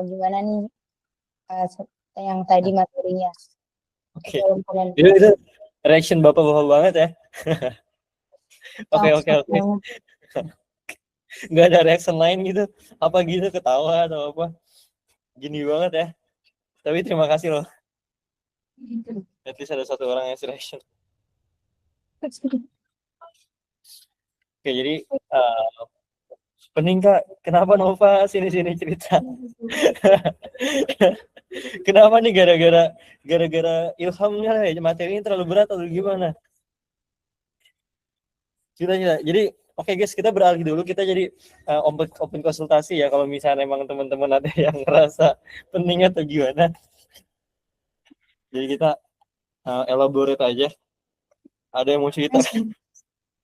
gimana nih yang tadi materinya. oke. Dalam komen. Itu reaction bapak-bapak banget ya. Oke, oke, Cocok oke. banget. Nggak ada reaction lain gitu. Apa gitu, ketawa atau apa. Gini banget ya. Tapi terima kasih loh. At least ada satu orang yang reaction. Oke, jadi pening Kak. Kenapa Nova sini-sini cerita? Kenapa nih, gara-gara ilhamnya ya, materi ini terlalu berat atau gimana? Cerita. Jadi oke guys, kita beralih dulu, kita jadi open konsultasi ya, kalau misalnya emang teman-teman ada yang ngerasa pening atau gimana. Jadi kita elaborate aja. Ada yang mau cerita?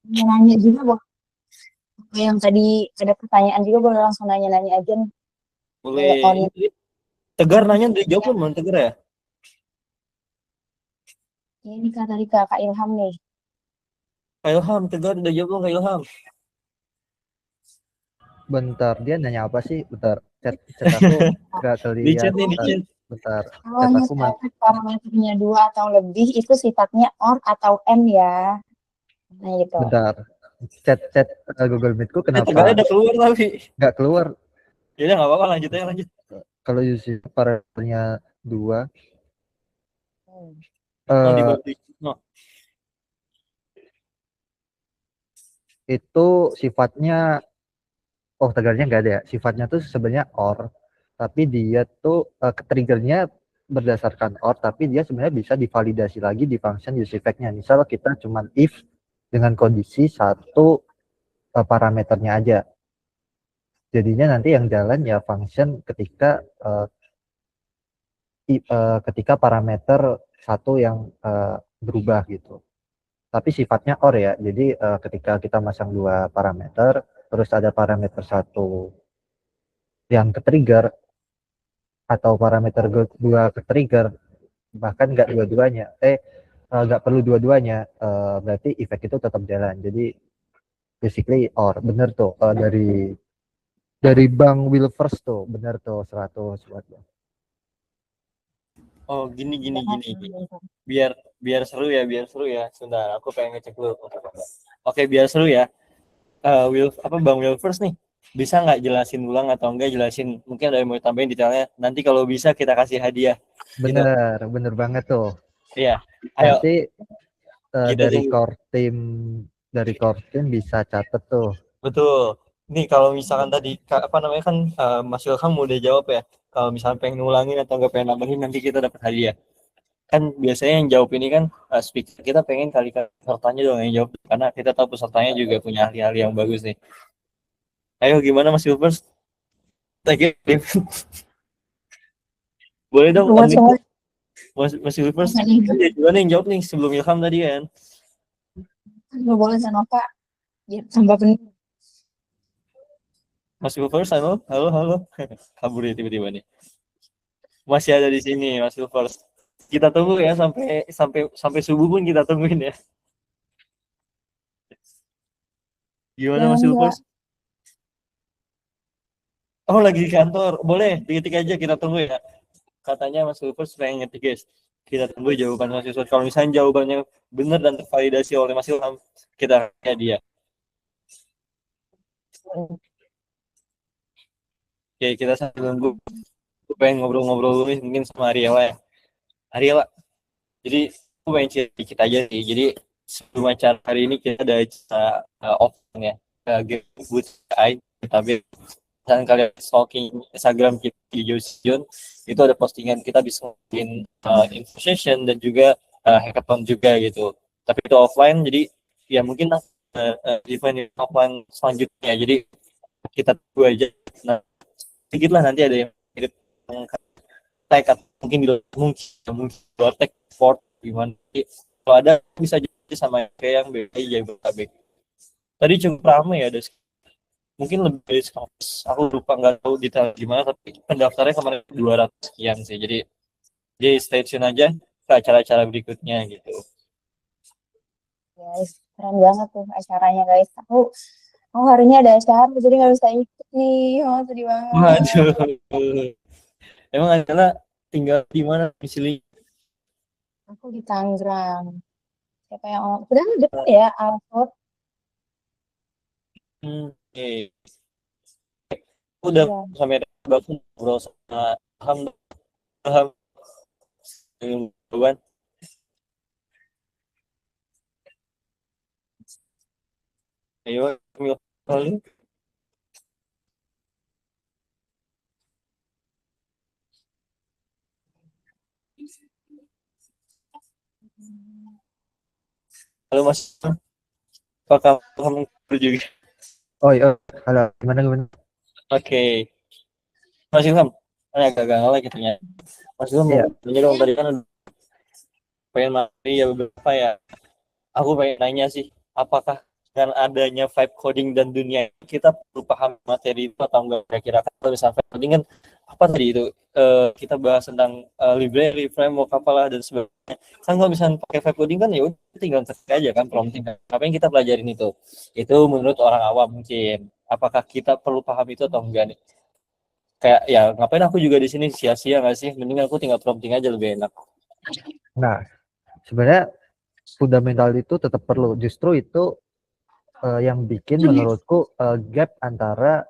Mau nanya juga Bang. Yang tadi ada pertanyaan juga boleh langsung nanya-nanya aja nih. Boleh. Tegar nanya udah jawab belum Tegar ya? Ini Kak tadi Kak Ilham nih. Kak Ilham, Tegar udah jawab belum Kak Ilham? Bentar, dia nanya apa sih? Bentar, chat aku nggak Di chat terlihat. nih, di chat. Bentar, Kalau chat aku misalnya parameternya 2 atau lebih itu sifatnya OR atau M ya. Nah gitu. bentar. Chat Google Meetku Tegar kenapa udah keluar tapi. nggak keluar? Ya udah nggak apa-apa, lanjut aja, lanjut. Kalau user parameternya 2, Oh, di eh bawah. Oh, itu sifatnya, tegarnya nggak ada ya. Sifatnya tuh sebenarnya OR, tapi dia tuh triggernya berdasarkan OR, tapi dia sebenarnya bisa divalidasi lagi di function use effect-nya. Misal kita cuman if dengan kondisi satu parameternya aja. Jadinya nanti yang jalan ya function ketika parameter satu yang berubah gitu. Tapi sifatnya OR ya. Jadi ketika kita masang dua parameter, terus ada parameter satu yang ke-trigger atau parameter dua ke-trigger, bahkan nggak dua-duanya, nggak perlu dua-duanya, berarti efek itu tetap jalan. Jadi basically OR. Bener tuh, dari Bang Wilfers tuh, bener tuh 100 buat Bang. oh, gini. Biar seru ya. Sebentar, aku pengen ngecek dulu. Oke, biar seru ya. Bang Wilfers nih, bisa nggak jelasin ulang atau enggak jelasin, mungkin ada yang mau tambahin detailnya, nanti kalau bisa kita kasih hadiah. Bener banget tuh. Iya, ayo Nanti kita dari tunggu. core team bisa catet tuh. Betul. Nih kalau misalkan tadi apa namanya kan, Mas Ilham udah jawab ya. Kalau misalkan pengen ngulangin atau nggak pengen nambahin, nanti kita dapat hadiah. Kan biasanya yang jawab ini kan speaker, kita pengen kali pesertanya dong yang jawab, karena kita tahu pesertanya juga punya ahli-ahli yang bagus nih. Ayo gimana Mas Wilfers? Boleh dong Buat semua Mas Wilfers. Gimana yang jawab nih sebelum Ilham tadi kan? nggak boleh sama Pak. Ya, tambah penuh. Mas Wilfers, halo. Kabur ya tiba-tiba nih. Masih ada di sini Mas Wilfers. Kita tunggu ya sampai subuh pun kita tungguin ya. Gimana Mas Wilfers? Oh, lagi di kantor. Boleh, diketik aja, kita tunggu ya. Katanya Mas Wilfers pengen ngetik guys. Kita tunggu jawaban Mas Wilfers. Kalau misalnya jawabannya benar dan tervalidasi oleh Mas Ilham, kita kayak dia. Oke, kita sambil nunggu. Aku pengen ngobrol-ngobrol dulu nih, mungkin sama Ariela ya. Ariela, jadi aku pengen cerita dikit aja sih. Jadi sebelum acara hari ini kita ada acara offline ya. Game Good Eye, tapi dan kalian stalking Instagram kita di Josion, itu ada postingan kita bisa ngelakuin info session dan juga hackathon juga gitu. Tapi itu offline, jadi ya mungkin event offline selanjutnya. Jadi kita tunggu aja. Nah, sedikit lah nanti ada yang mirip tag atau mungkin di tag sport gimana. Kalau ada bisa jadi sama kayak yang BPI Jabodetabek. tadi cukup ramai ya, ada mungkin lebih dari 100. Aku lupa, nggak tahu detail gimana, tapi pendaftarnya kemarin 200 sekian sih. Jadi stay tune aja ke acara-acara berikutnya gitu. Guys, keren banget tuh acaranya guys. Aku hari ini ada acara jadi nggak bisa ikut nih. Oh, sedih banget. Waduh. Emang adalah tinggal di mana domisili? Aku di Tangerang. Siapa yang udah deket ya Alfred? Eh, udah Iya. sampai baku ngobrol sama Ham. Ham. Bukan? Ayo, Mil. Halo Mas, apakah kamu juga? Oh iya, halo, gimana? Oke, Mas Ilham, ini agak gagal lagi ternyata. Mas Ilham mau Iya, nanya dong, tadi kan udah pengen mati ya beberapa ya. Aku pengen nanya sih, apakah dengan adanya vibe coding dan dunia kita perlu paham materi itu atau enggak? Kira-kira kalau misalnya vibe coding kan apa tadi itu? Kita bahas tentang library, framework, apalah dan sebagainya. Kan kalau misalnya pakai vibe coding kan ya udah tinggal ketik aja kan prompting. Apa yang kita pelajarin itu? Itu menurut orang awam mungkin. Apakah kita perlu paham itu atau enggak nih? Kayak ya ngapain aku juga di sini, sia-sia nggak sih? Mending aku tinggal prompting aja lebih enak. nah sebenarnya fundamental itu tetap perlu. Justru itu yang bikin menurutku gap antara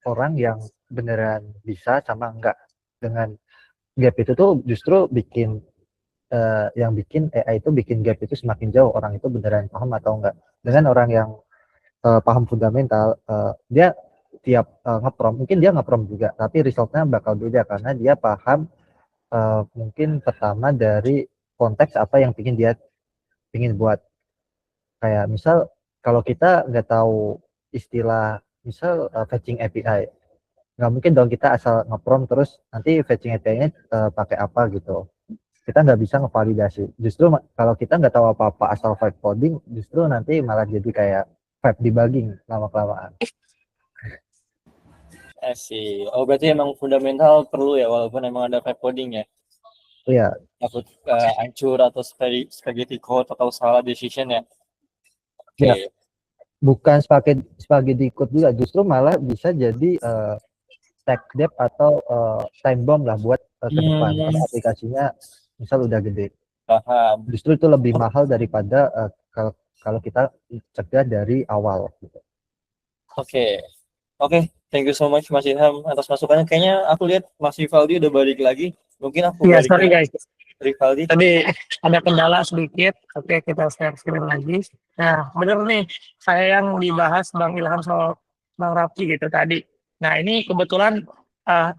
orang yang beneran bisa sama enggak. Dengan gap itu tuh justru bikin yang bikin AI itu bikin gap itu semakin jauh, orang itu beneran paham atau enggak. Dengan orang yang paham fundamental, dia tiap nge-prompt, mungkin dia nge-prompt juga, tapi resultnya bakal beda karena dia paham mungkin pertama dari konteks apa yang pingin buat. Kayak misal kalau kita nggak tahu istilah misal fetching API, nggak mungkin dong kita asal nge-prompt terus nanti fetching API-nya pakai apa gitu. Kita nggak bisa ngevalidasi. Justru kalau kita nggak tahu apa-apa asal vibe coding, justru nanti malah jadi kayak vibe debugging lama-kelamaan. Sih. Oh berarti emang fundamental perlu ya, walaupun emang ada vibe coding ya. Iya, Takut hancur atau spaghetti code atau salah decision ya. Oke. ya, bukan spaghetti code juga, justru malah bisa jadi tech debt atau time bomb lah buat ke depan kalau aplikasinya misal udah gede. Paham. Justru itu lebih mahal daripada kalau kita cegah dari awal gitu. Oke. Oke, thank you so much Mas Ilham atas masukannya. Kayaknya aku lihat Mas Rivaldi udah balik lagi. Mungkin aku Iya, balik sorry ke guys. Rivaldi. Tadi ada kendala sedikit. Oke, kita share screen lagi. Nah, bener nih, saya yang dibahas Bang Ilham soal Bang Raffi gitu tadi. Nah, ini kebetulan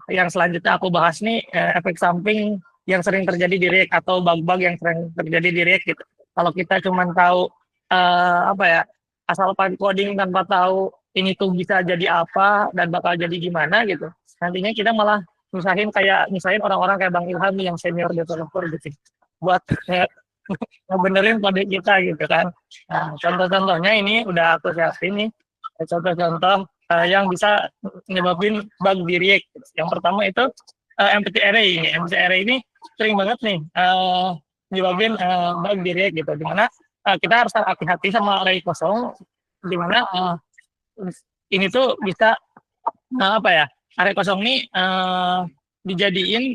yang selanjutnya aku bahas nih efek samping yang sering terjadi di React atau bug-bug yang sering terjadi di React gitu. Kalau kita cuma tahu apa ya, asal coding tanpa tahu ini tuh bisa jadi apa dan bakal jadi gimana gitu. Nantinya kita malah nyusahin orang-orang kayak Bang Ilham yang senior developer gitu buat ngebenerin kode kita gitu kan. Nah, contoh-contohnya ini udah aku siapin nih. Contoh-contoh yang bisa nyebabin bug di React. Yang pertama itu empty array ini. Empty array ini sering banget nih nyebabin bug di React gitu. Dimana kita harus hati-hati sama array kosong. Dimana ini tuh bisa apa ya? Array kosong ini dijadiin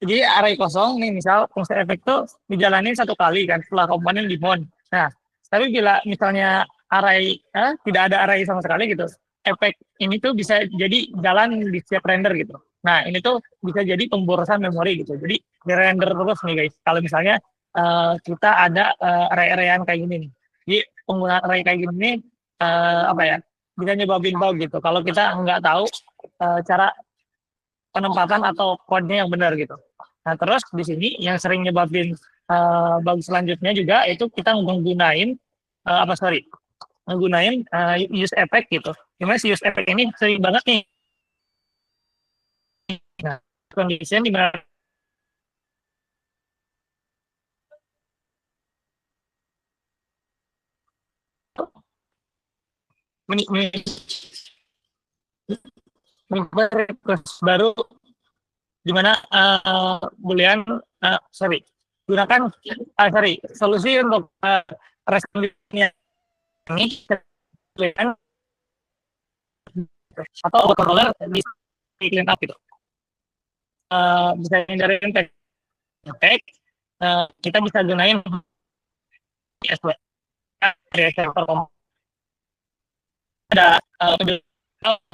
jadi array kosong nih misal fungsi efek tuh dijalanin satu kali kan setelah komponen di mount. Nah, tapi bila misalnya array tidak ada array sama sekali gitu, efek ini tuh bisa jadi jalan di setiap render gitu. Nah, ini tuh bisa jadi pemborosan memori gitu. Jadi di render terus nih guys. Kalau misalnya kita ada array-arayan kayak gini nih. Jadi penggunaan array kayak gini nih apa ya? Bisa nyebabin bug gitu. Kalau kita nggak tahu cara penempatan atau code-nya yang benar gitu. Nah, terus di sini yang sering nyebabin bug selanjutnya juga itu kita menggunain menggunain use effect gitu. Gimana si use effect ini sering banget nih. Nah, kondisinya di mana request baru di mana Boolean gunakan solusi untuk responnya ini Boolean atau autocontroller di clean up gitu. Bisa hindarin tag, kita bisa gunain SW dari server ada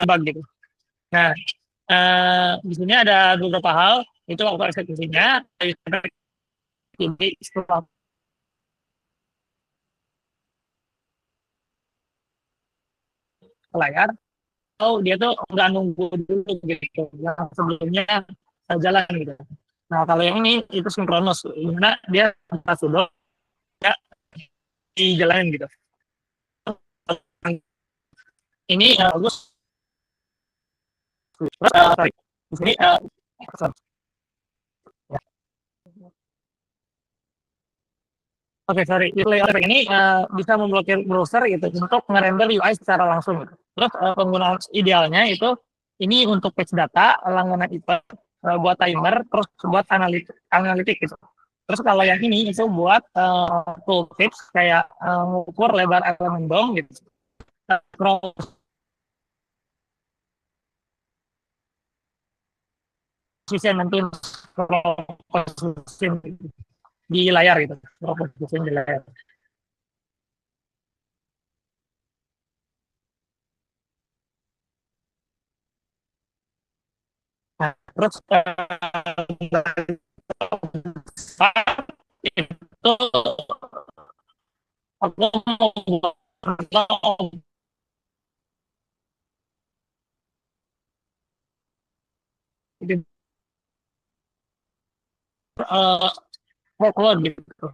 bug gitu. Nah, di sini ada beberapa hal itu waktu eksekusinya jadi setelah layar dia tuh nggak nunggu dulu gitu yang sebelumnya jalan gitu. Nah kalau yang ini itu sinkronus, dimana dia pas sudah ya dijalanin gitu. Ini bagus. Terus di sini ya. Oke, sorry. Layer ini bisa memblokir browser gitu untuk ngerender UI secara langsung. Gitu. Terus penggunaan idealnya itu ini untuk fetch data, langganan event, buat timer, terus buat analitik gitu. Terus kalau yang ini itu buat tooltips kayak mengukur lebar elemen DOM gitu. Position nanti di layar gitu, position di layar. Nah, terus itu aku mau workload gitu.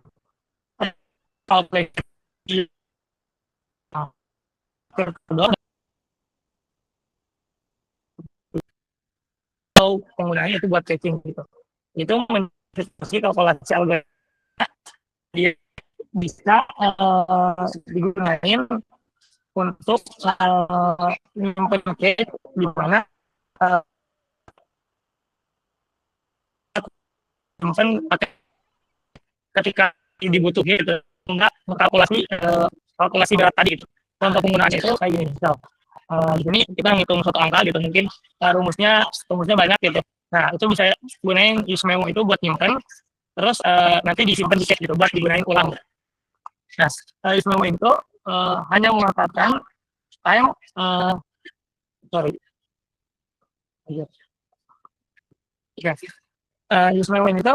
Atau penggunaannya itu buat caching gitu. Itu mendeteksi kalkulasi algoritma dia bisa digunakan untuk nyimpen cache di mana nyimpen ketika dibutuhkan gitu enggak kalkulasi berat tadi itu. Contoh penggunaannya itu kayak gini misal di sini kita ngitung suatu angka gitu mungkin rumusnya banyak gitu. Nah itu bisa gunain use memo itu buat nyimpen terus nanti disimpan di cache gitu buat digunain ulang. Nah use memo itu hanya memanfaatkan time use memo itu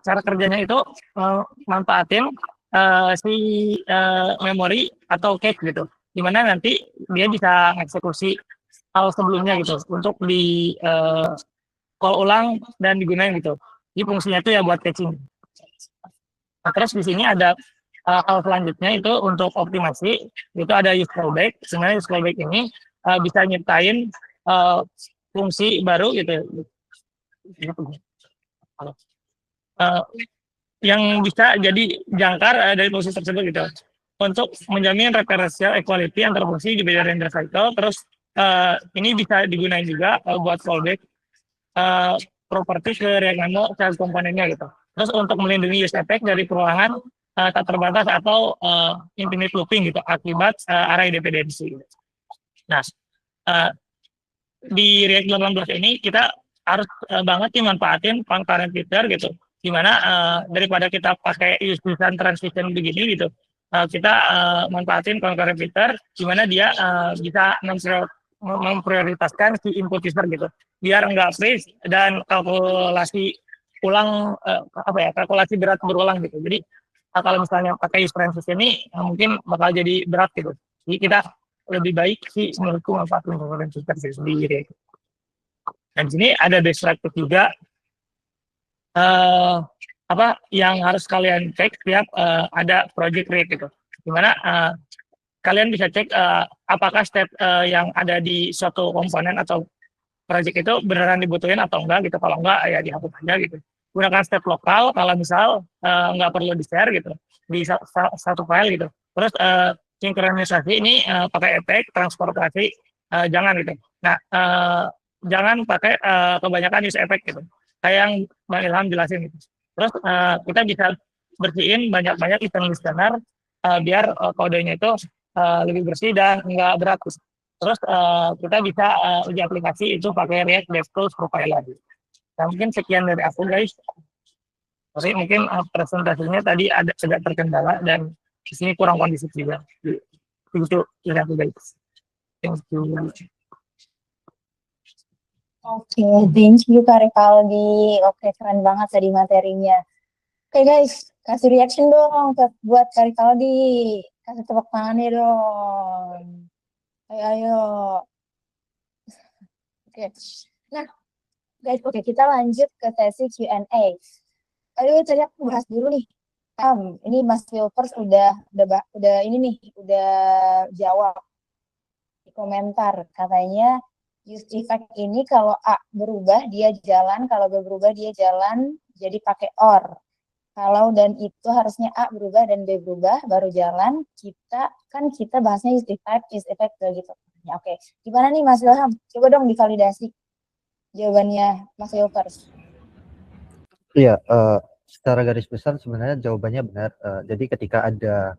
cara kerjanya itu manfaatin si memori atau cache gitu, dimana nanti dia bisa eksekusi hal sebelumnya gitu untuk di call ulang dan digunakan gitu. Jadi fungsinya itu ya buat caching. Nah, terus di sini ada hal selanjutnya itu untuk optimasi itu ada use callback. Sebenarnya use callback ini bisa nyiptain fungsi baru gitu. Yang bisa jadi jangkar dari fungsi tersebut gitu untuk menjamin referential equality antar fungsi di beda render cycle. Terus ini bisa digunakan juga buat callback properti ke React child komponennya gitu. Terus untuk melindungi use effect dari perubahan tak terbatas atau infinite looping gitu akibat array dependency. Gitu. Nah di React 18 ini kita harus banget nih manfaatin concurrent feature gitu. Dimana daripada kita pakai use-usean transition begini gitu, kita manfaatin concurrent feature dimana dia bisa memprioritaskan si input user gitu, biar enggak freeze dan kalkulasi ulang kalkulasi berat berulang gitu. Jadi kalau misalnya pakai use transition ini mungkin bakal jadi berat gitu. Jadi kita lebih baik sih menurutku manfaatin concurrent feature sendiri. Dan di sini ada best practice juga yang harus kalian cek setiap ada project create gitu. Dimana kalian bisa cek apakah step yang ada di suatu komponen atau project itu beneran dibutuhin atau enggak gitu. Kalau enggak ya dihapus aja gitu. Gunakan step lokal kalau misal enggak perlu di share gitu di satu file gitu. Terus sinkronisasi ini pakai efek transportasi jangan gitu. Nah, jangan pakai kebanyakan use efek gitu. Kayak yang Bang Ilham jelasin gitu. Terus kita bisa bersihin banyak-banyak event listener biar kodenya itu lebih bersih dan enggak berat. Terus kita bisa uji aplikasi itu pakai React DevTools Profiler. Nah, mungkin sekian dari aku guys. Tapi mungkin presentasinya tadi ada agak terkendala dan di sini kurang kondisif juga. Begitu dari aku guys. Thank you. Oke, thank you Kak Rivaldi. Oke, keren banget tadi materinya. Oke guys, kasih reaction dong buat Kak Rivaldi. Kasih tepuk tangannya dong. Ayo, ayo. Oke. Nah, guys, oke kita lanjut ke sesi Q&A. Aduh, tadi aku bahas dulu nih. Ini Mas Wilpers udah ini nih, udah jawab di komentar. Katanya use effect ini kalau A berubah dia jalan, kalau B berubah dia jalan, jadi pakai OR. Kalau dan itu harusnya A berubah dan B berubah baru jalan. Kita bahasnya use effect gitu. Ya, oke. Gimana nih Mas Ilham? Coba dong divalidasi jawabannya Mas Wilpers. Iya, secara garis besar sebenarnya jawabannya benar. Jadi ketika ada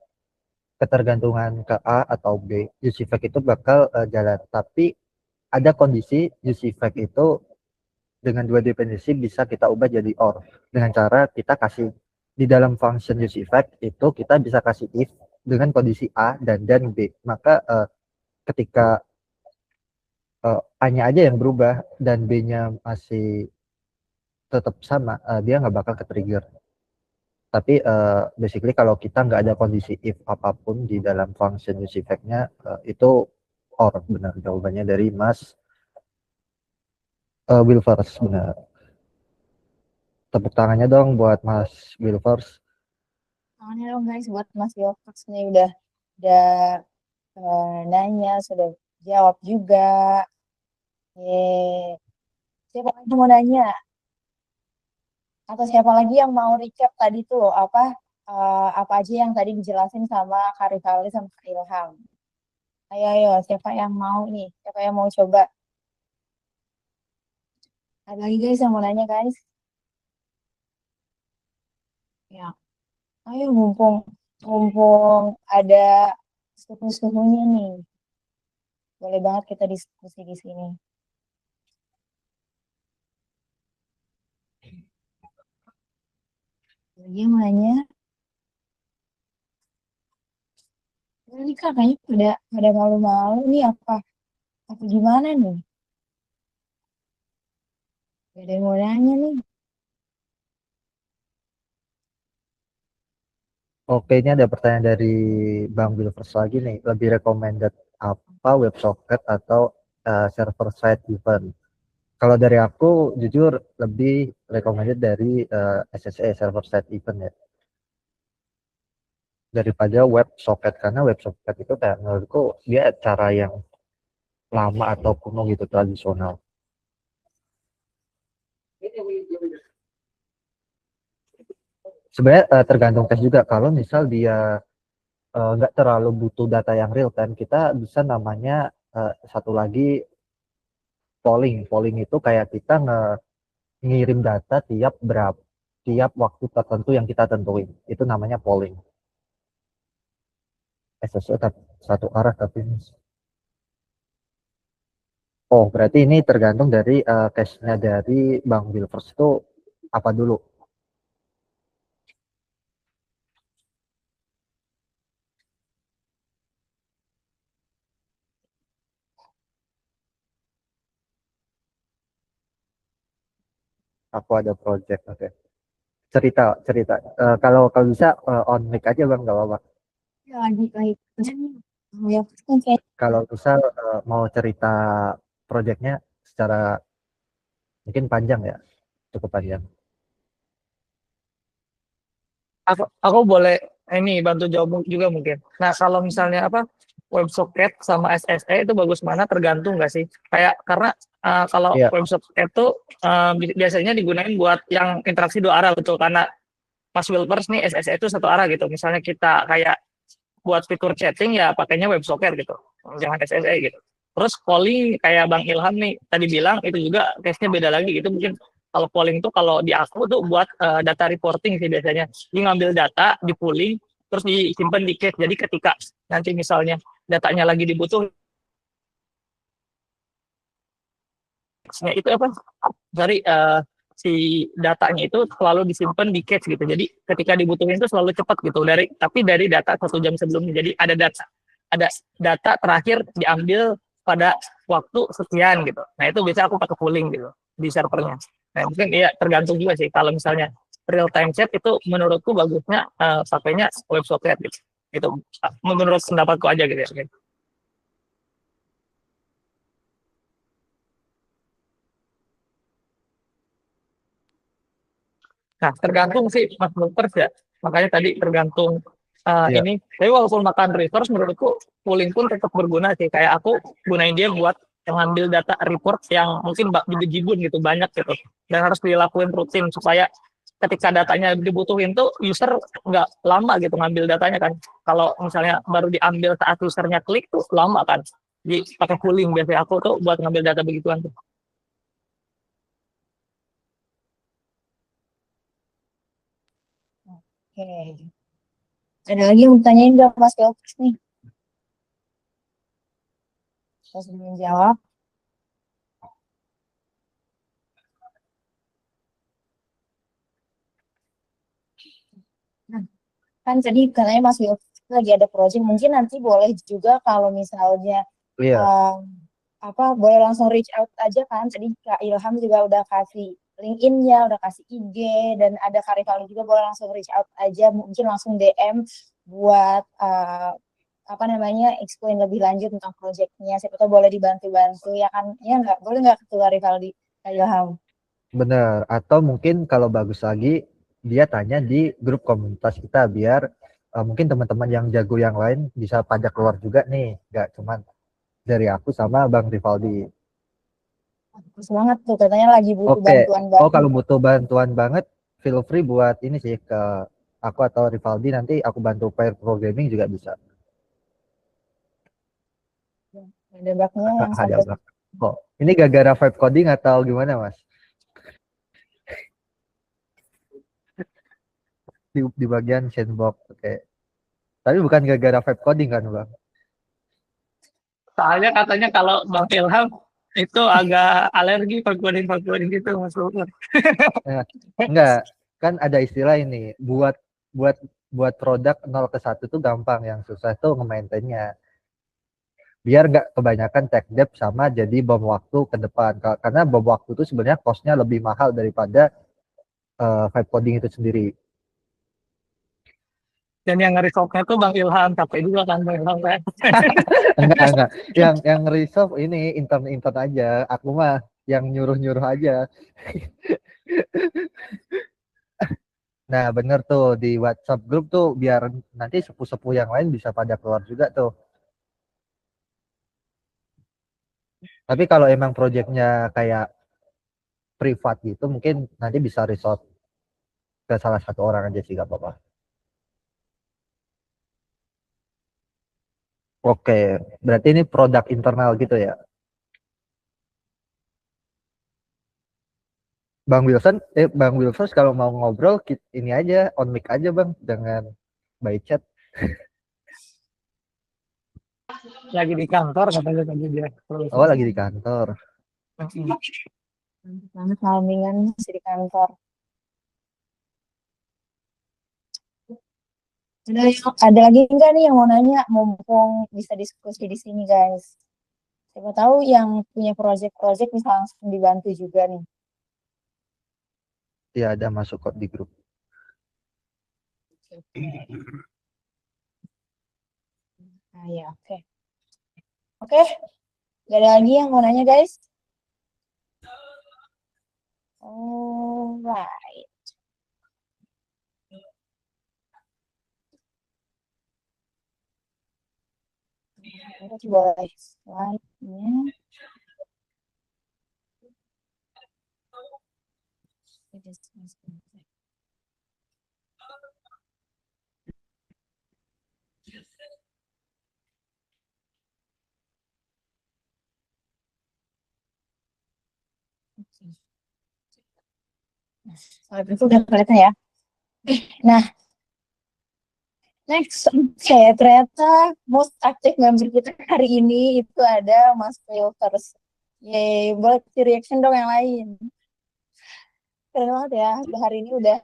ketergantungan ke A atau B, use effect itu bakal jalan. Tapi ada kondisi use effect itu dengan dua dependensi bisa kita ubah jadi OR. Dengan cara kita kasih di dalam function use effect itu kita bisa kasih if dengan kondisi A dan B. Maka ketika A-nya aja yang berubah dan B-nya masih tetap sama, dia nggak bakal ke-trigger. Tapi basically kalau kita nggak ada kondisi if apapun di dalam function use effect-nya, itu OR, benar jawabannya dari Mas Wilvers, benar. Tepuk tangannya dong buat Mas Wilvers. Tangannya dong guys buat Mas Wilpers nih udah nanya, sudah jawab juga. Siapa lagi mau nanya? Atau siapa lagi yang mau recap tadi tuh apa aja yang tadi dijelasin sama Kak Rivaldi sama Kak Ilham? Ayo, siapa yang mau nih? Siapa yang mau coba? Ada lagi guys yang mau nanya guys? Ya, ayo mumpung ada suhu-suhunya nih. Boleh banget kita diskusi di sini. Lagi yang mau nanya? Ini Kak, kayaknya pada malu-malu nih apa gimana nih? Gak ada yang mau nanya nih. Oke, ini ada pertanyaan dari Bang Wilvers lagi nih. Lebih recommended apa WebSocket atau server side event? Kalau dari aku jujur lebih recommended dari SSE, server side event ya, daripada WebSocket. Karena WebSocket itu kayak menurutku dia cara yang lama atau kuno gitu, tradisional. Sebenarnya tergantung tes juga. Kalau misal dia nggak terlalu butuh data yang real time, kita bisa namanya satu lagi polling. Polling itu kayak kita ngirim data tiap waktu tertentu yang kita tentuin. Itu namanya polling. SSO satu arah tapi oh berarti ini tergantung dari case-nya dari Bang Wilvers itu apa dulu. Aku ada project, oke. Cerita. Kalau bisa on mic aja Bang, nggak apa-apa. Ya, lagi. Ya, kan kayak Kalau misal mau cerita projectnya secara mungkin panjang ya, cukup panjang. Aku boleh ini bantu jawab juga mungkin. Nah, kalau misalnya apa WebSocket sama SSE itu bagus mana tergantung nggak sih? Kayak karena kalau Iya. WebSocket itu biasanya digunain buat yang interaksi dua arah betul karena Mas Wilpers nih SSE itu satu arah gitu. Misalnya kita kayak buat fitur chatting ya pakainya WebSocket gitu, jangan SSE gitu. Terus calling kayak Bang Ilham nih tadi bilang itu juga case-nya beda lagi. Itu mungkin kalau polling tuh kalau di aku tuh buat data reporting sih biasanya. Dia ngambil data, di pooling, terus disimpan di cache. Jadi ketika nanti misalnya datanya lagi dibutuhin, itu apa? Dari si datanya itu selalu disimpan di cache gitu. Jadi ketika dibutuhin itu selalu cepat gitu. Tapi dari data 1 jam sebelumnya. Jadi ada data terakhir diambil pada waktu sekian gitu. Nah itu biasa aku pakai pooling gitu di servernya. Nah mungkin ya tergantung juga sih. Kalau misalnya real time chat itu menurutku bagusnya pakainya WebSocket gitu. Itu menurut pendapatku aja gitu ya. Nah, tergantung sih Mas Dokter ya. Makanya tadi tergantung Iya. ini. Tapi walaupun makan resource menurutku pooling pun tetap berguna sih. Kayak aku gunain dia buat mengambil data report yang mungkin jibun gitu banyak gitu. Dan harus dilakuin rutin supaya ketika datanya dibutuhin tuh user nggak lama gitu ngambil datanya kan. Kalau misalnya baru diambil saat usernya klik tuh lama kan. Jadi pakai pooling biasanya aku tuh buat ngambil data begituan tuh. Oke. Ada lagi yang mau tanyain nggak Mas Kelvin nih? Saya sebelum menjawab. Nah, kan tadi katanya Mas Wilfried lagi ada project, mungkin nanti boleh juga kalau misalnya Iya. boleh langsung reach out aja kan. Tadi Kak Ilham juga udah kasih LinkedIn-nya, udah kasih IG, dan ada Kak Rivaldi juga boleh langsung reach out aja, mungkin langsung DM buat explain lebih lanjut tentang projectnya. Siapa tahu boleh dibantu-bantu ya kan? Ya nggak boleh nggak Ketua Rivaldi, Kak Ilham? Bener. Atau mungkin kalau bagus lagi, dia tanya di grup komunitas kita biar mungkin teman-teman yang jago yang lain bisa pajak keluar juga nih. Gak cuman dari aku sama Bang Rivaldi. Semangat tuh, katanya lagi butuh Oke. bantuan Oh, banget. kalau butuh bantuan banget, feel free buat ini sih ke aku atau Rivaldi, nanti aku bantu pair programming juga bisa. Ada baknya yang Ada sampai Bang. Kok ini gara-gara vibe coding atau gimana, Mas? Di bagian sandbox. Oke. Tapi bukan gara-gara vibe coding kan, Bang? Soalnya katanya kalau Bang Ilham itu agak alergi perguruan gitu Mas Lukman. Eh, enggak, kan ada istilah ini, buat buat produk 0 ke 1 tuh gampang, yang susah tuh nge-maintainnya. Biar nggak kebanyakan tech debt sama jadi bom waktu ke depan. Karena bom waktu itu sebenarnya cost-nya lebih mahal daripada vibe coding itu sendiri. Dan yang nge-resolve-nya tuh Bang Ilham, capek juga kan Bang Ilham kan. Enggak. Yang resolve ini intern aja. Aku mah yang nyuruh-nyuruh aja. Nah, bener tuh di WhatsApp grup tuh biar nanti sepuh-sepuh yang lain bisa pada keluar juga tuh. Tapi kalau emang proyeknya kayak privat gitu, mungkin nanti bisa resort ke salah satu orang aja sih, gak apa-apa. Oke, berarti ini produk internal gitu ya. Bang Wilson kalau mau ngobrol, ini aja, on mic aja Bang, jangan by chat. Lagi di kantor katanya tadi dia. Oh, lagi di kantor. Mantap banget malamingan masih di kantor. Ada lagi enggak nih yang mau nanya, mumpung bisa diskusi di sini guys. Siapa tahu yang punya project-project bisa langsung dibantu juga nih. Ya, ada masuk kok di grup. Ah ya, oke. Oke, gak ada lagi yang mau nanya guys. Alright. Kita coba slide-nya. Itu udah kelihatan ya. Nah, next, ternyata most active member kita hari ini itu ada Mas Filters. Yeay, boleh kasih reaction dong yang lain. Keren banget ya, hari ini udah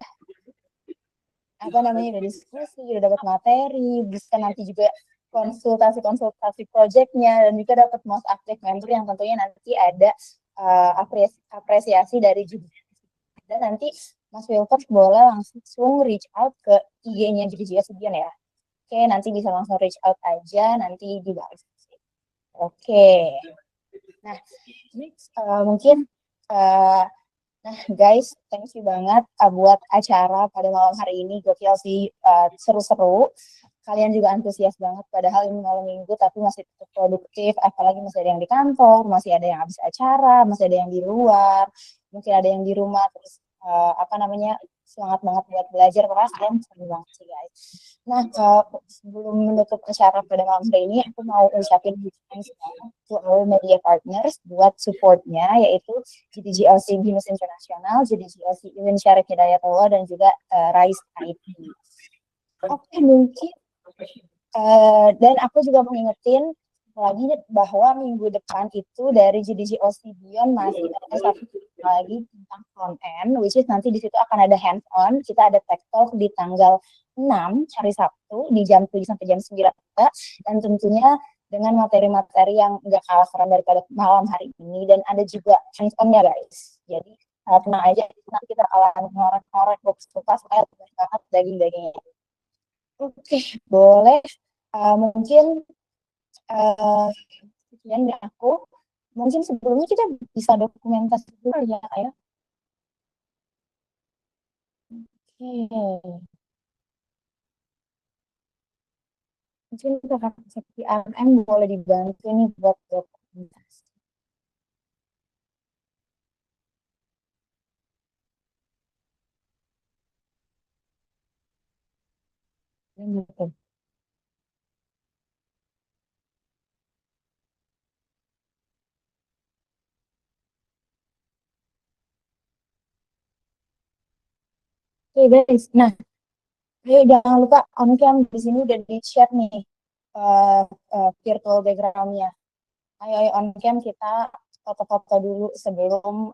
udah diskusi, udah dapat materi, bisa nanti juga konsultasi projectnya, dan juga dapat most active member yang tentunya nanti ada apresiasi dari juri. Dan nanti Mas Wilford boleh langsung reach out ke IG-nya Jogja Sugian ya. Oke, nanti bisa langsung reach out aja, nanti dibahas. Oke. Nah, next, mungkin nah guys, thank you banget buat acara pada malam hari ini. Gokil sih, seru-seru. Kalian juga antusias banget, padahal ini malam minggu tapi masih tetap produktif. Apalagi masih ada yang di kantor, masih ada yang habis acara, masih ada yang di luar, mungkin ada yang di rumah. Terus semangat banget buat belajar. Karena kalian seru banget sih guys. Nah, sebelum menutup acara pada malam hari ini, aku mau ucapin thanks to our media partners buat supportnya, yaitu GDGLC Binus Internasional, GDGLC Event Syarif Hidayatullah, dan juga Rise IT. Oke, mungkin dan aku juga mau ngingetin lagi bahwa minggu depan itu dari GDGOC Beyond masih ada satu lagi tentang front end, which is nanti di situ akan ada hands on. Kita ada tech talk di tanggal 6 hari Sabtu di jam 7 sampai jam 9 juga, dan tentunya dengan materi-materi yang nggak kalah keren daripada malam hari ini, dan ada juga hands on-nya guys. Jadi tenang aja, nanti kita akan ngorek-ngorek kupas supaya banget daging-dagingnya. Oke, boleh. Mungkin sekian dari aku. Mungkin sebelumnya kita bisa dokumentasi dulu ya, ya. Oke. Mungkin kakak seperti AM boleh dibantu nih buat dokumentasi. Gitu. Oke guys, nah, ayo jangan lupa on cam di sini udah di share nih virtual background-nya. Ayo on cam kita foto-foto dulu sebelum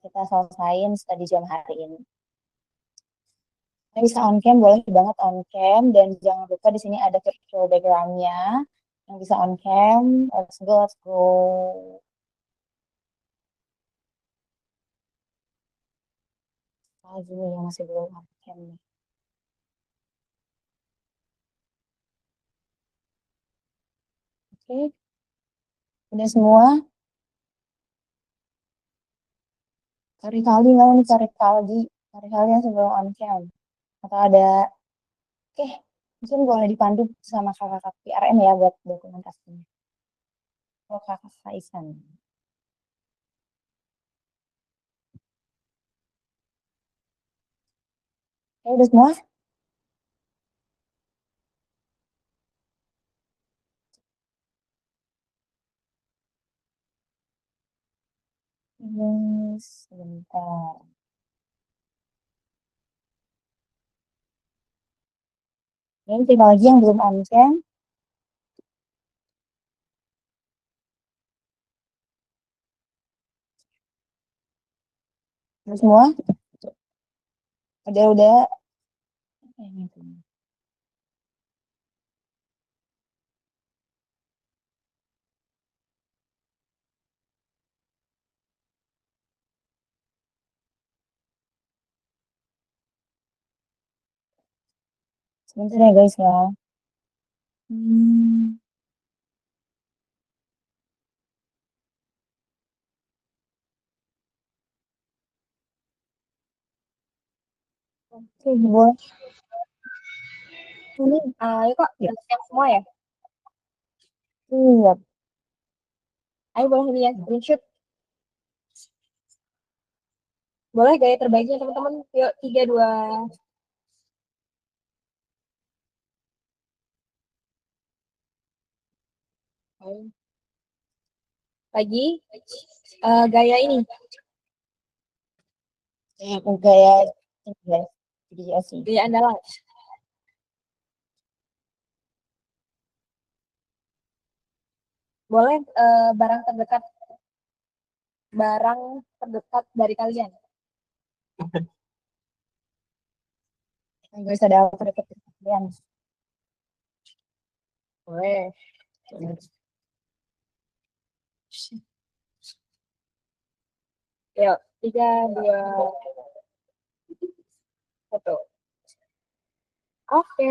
kita selesaiin study jam hari ini. Bisa on cam, boleh banget on cam, dan jangan lupa di sini ada virtual background-nya yang bisa on cam. Let's go, let's go. Lagi nih yang masih belum on cam nih. Oke, udah semua. Cari kali mana nih, cari kali yang sebelum on cam. Atau ada, oke, mungkin boleh dipandu sama kakak PRM ya buat dokumentasinya. Oh, kakak Faisan. Oke, udah semua? Sebentar. Ini tinggal lagi yang belum on cam. Udah semua? Udah. Sebentar ya guys ya. Oke, boleh. Ini, ayo kok, udah siap semua ya? Iya. Ayo boleh lihat screenshot. Boleh gaya terbaiknya teman-teman. Yuk, 3, 2. Lagi, gaya ini. Gaya gaya sih. Gaya andalan. Boleh barang terdekat dari kalian. Nggak bisa ada terdekat kalian. Boleh. Yuk, 3, 2, 1. Oke.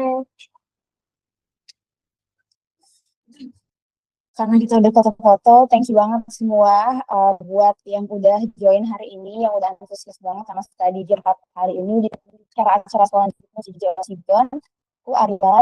Karena kita udah foto-foto, thank you banget semua buat yang udah join hari ini, yang udah antusias banget sama study jam 4 hari ini di acara-acara selanjutnya di Jawa Sidon. Aku Arya.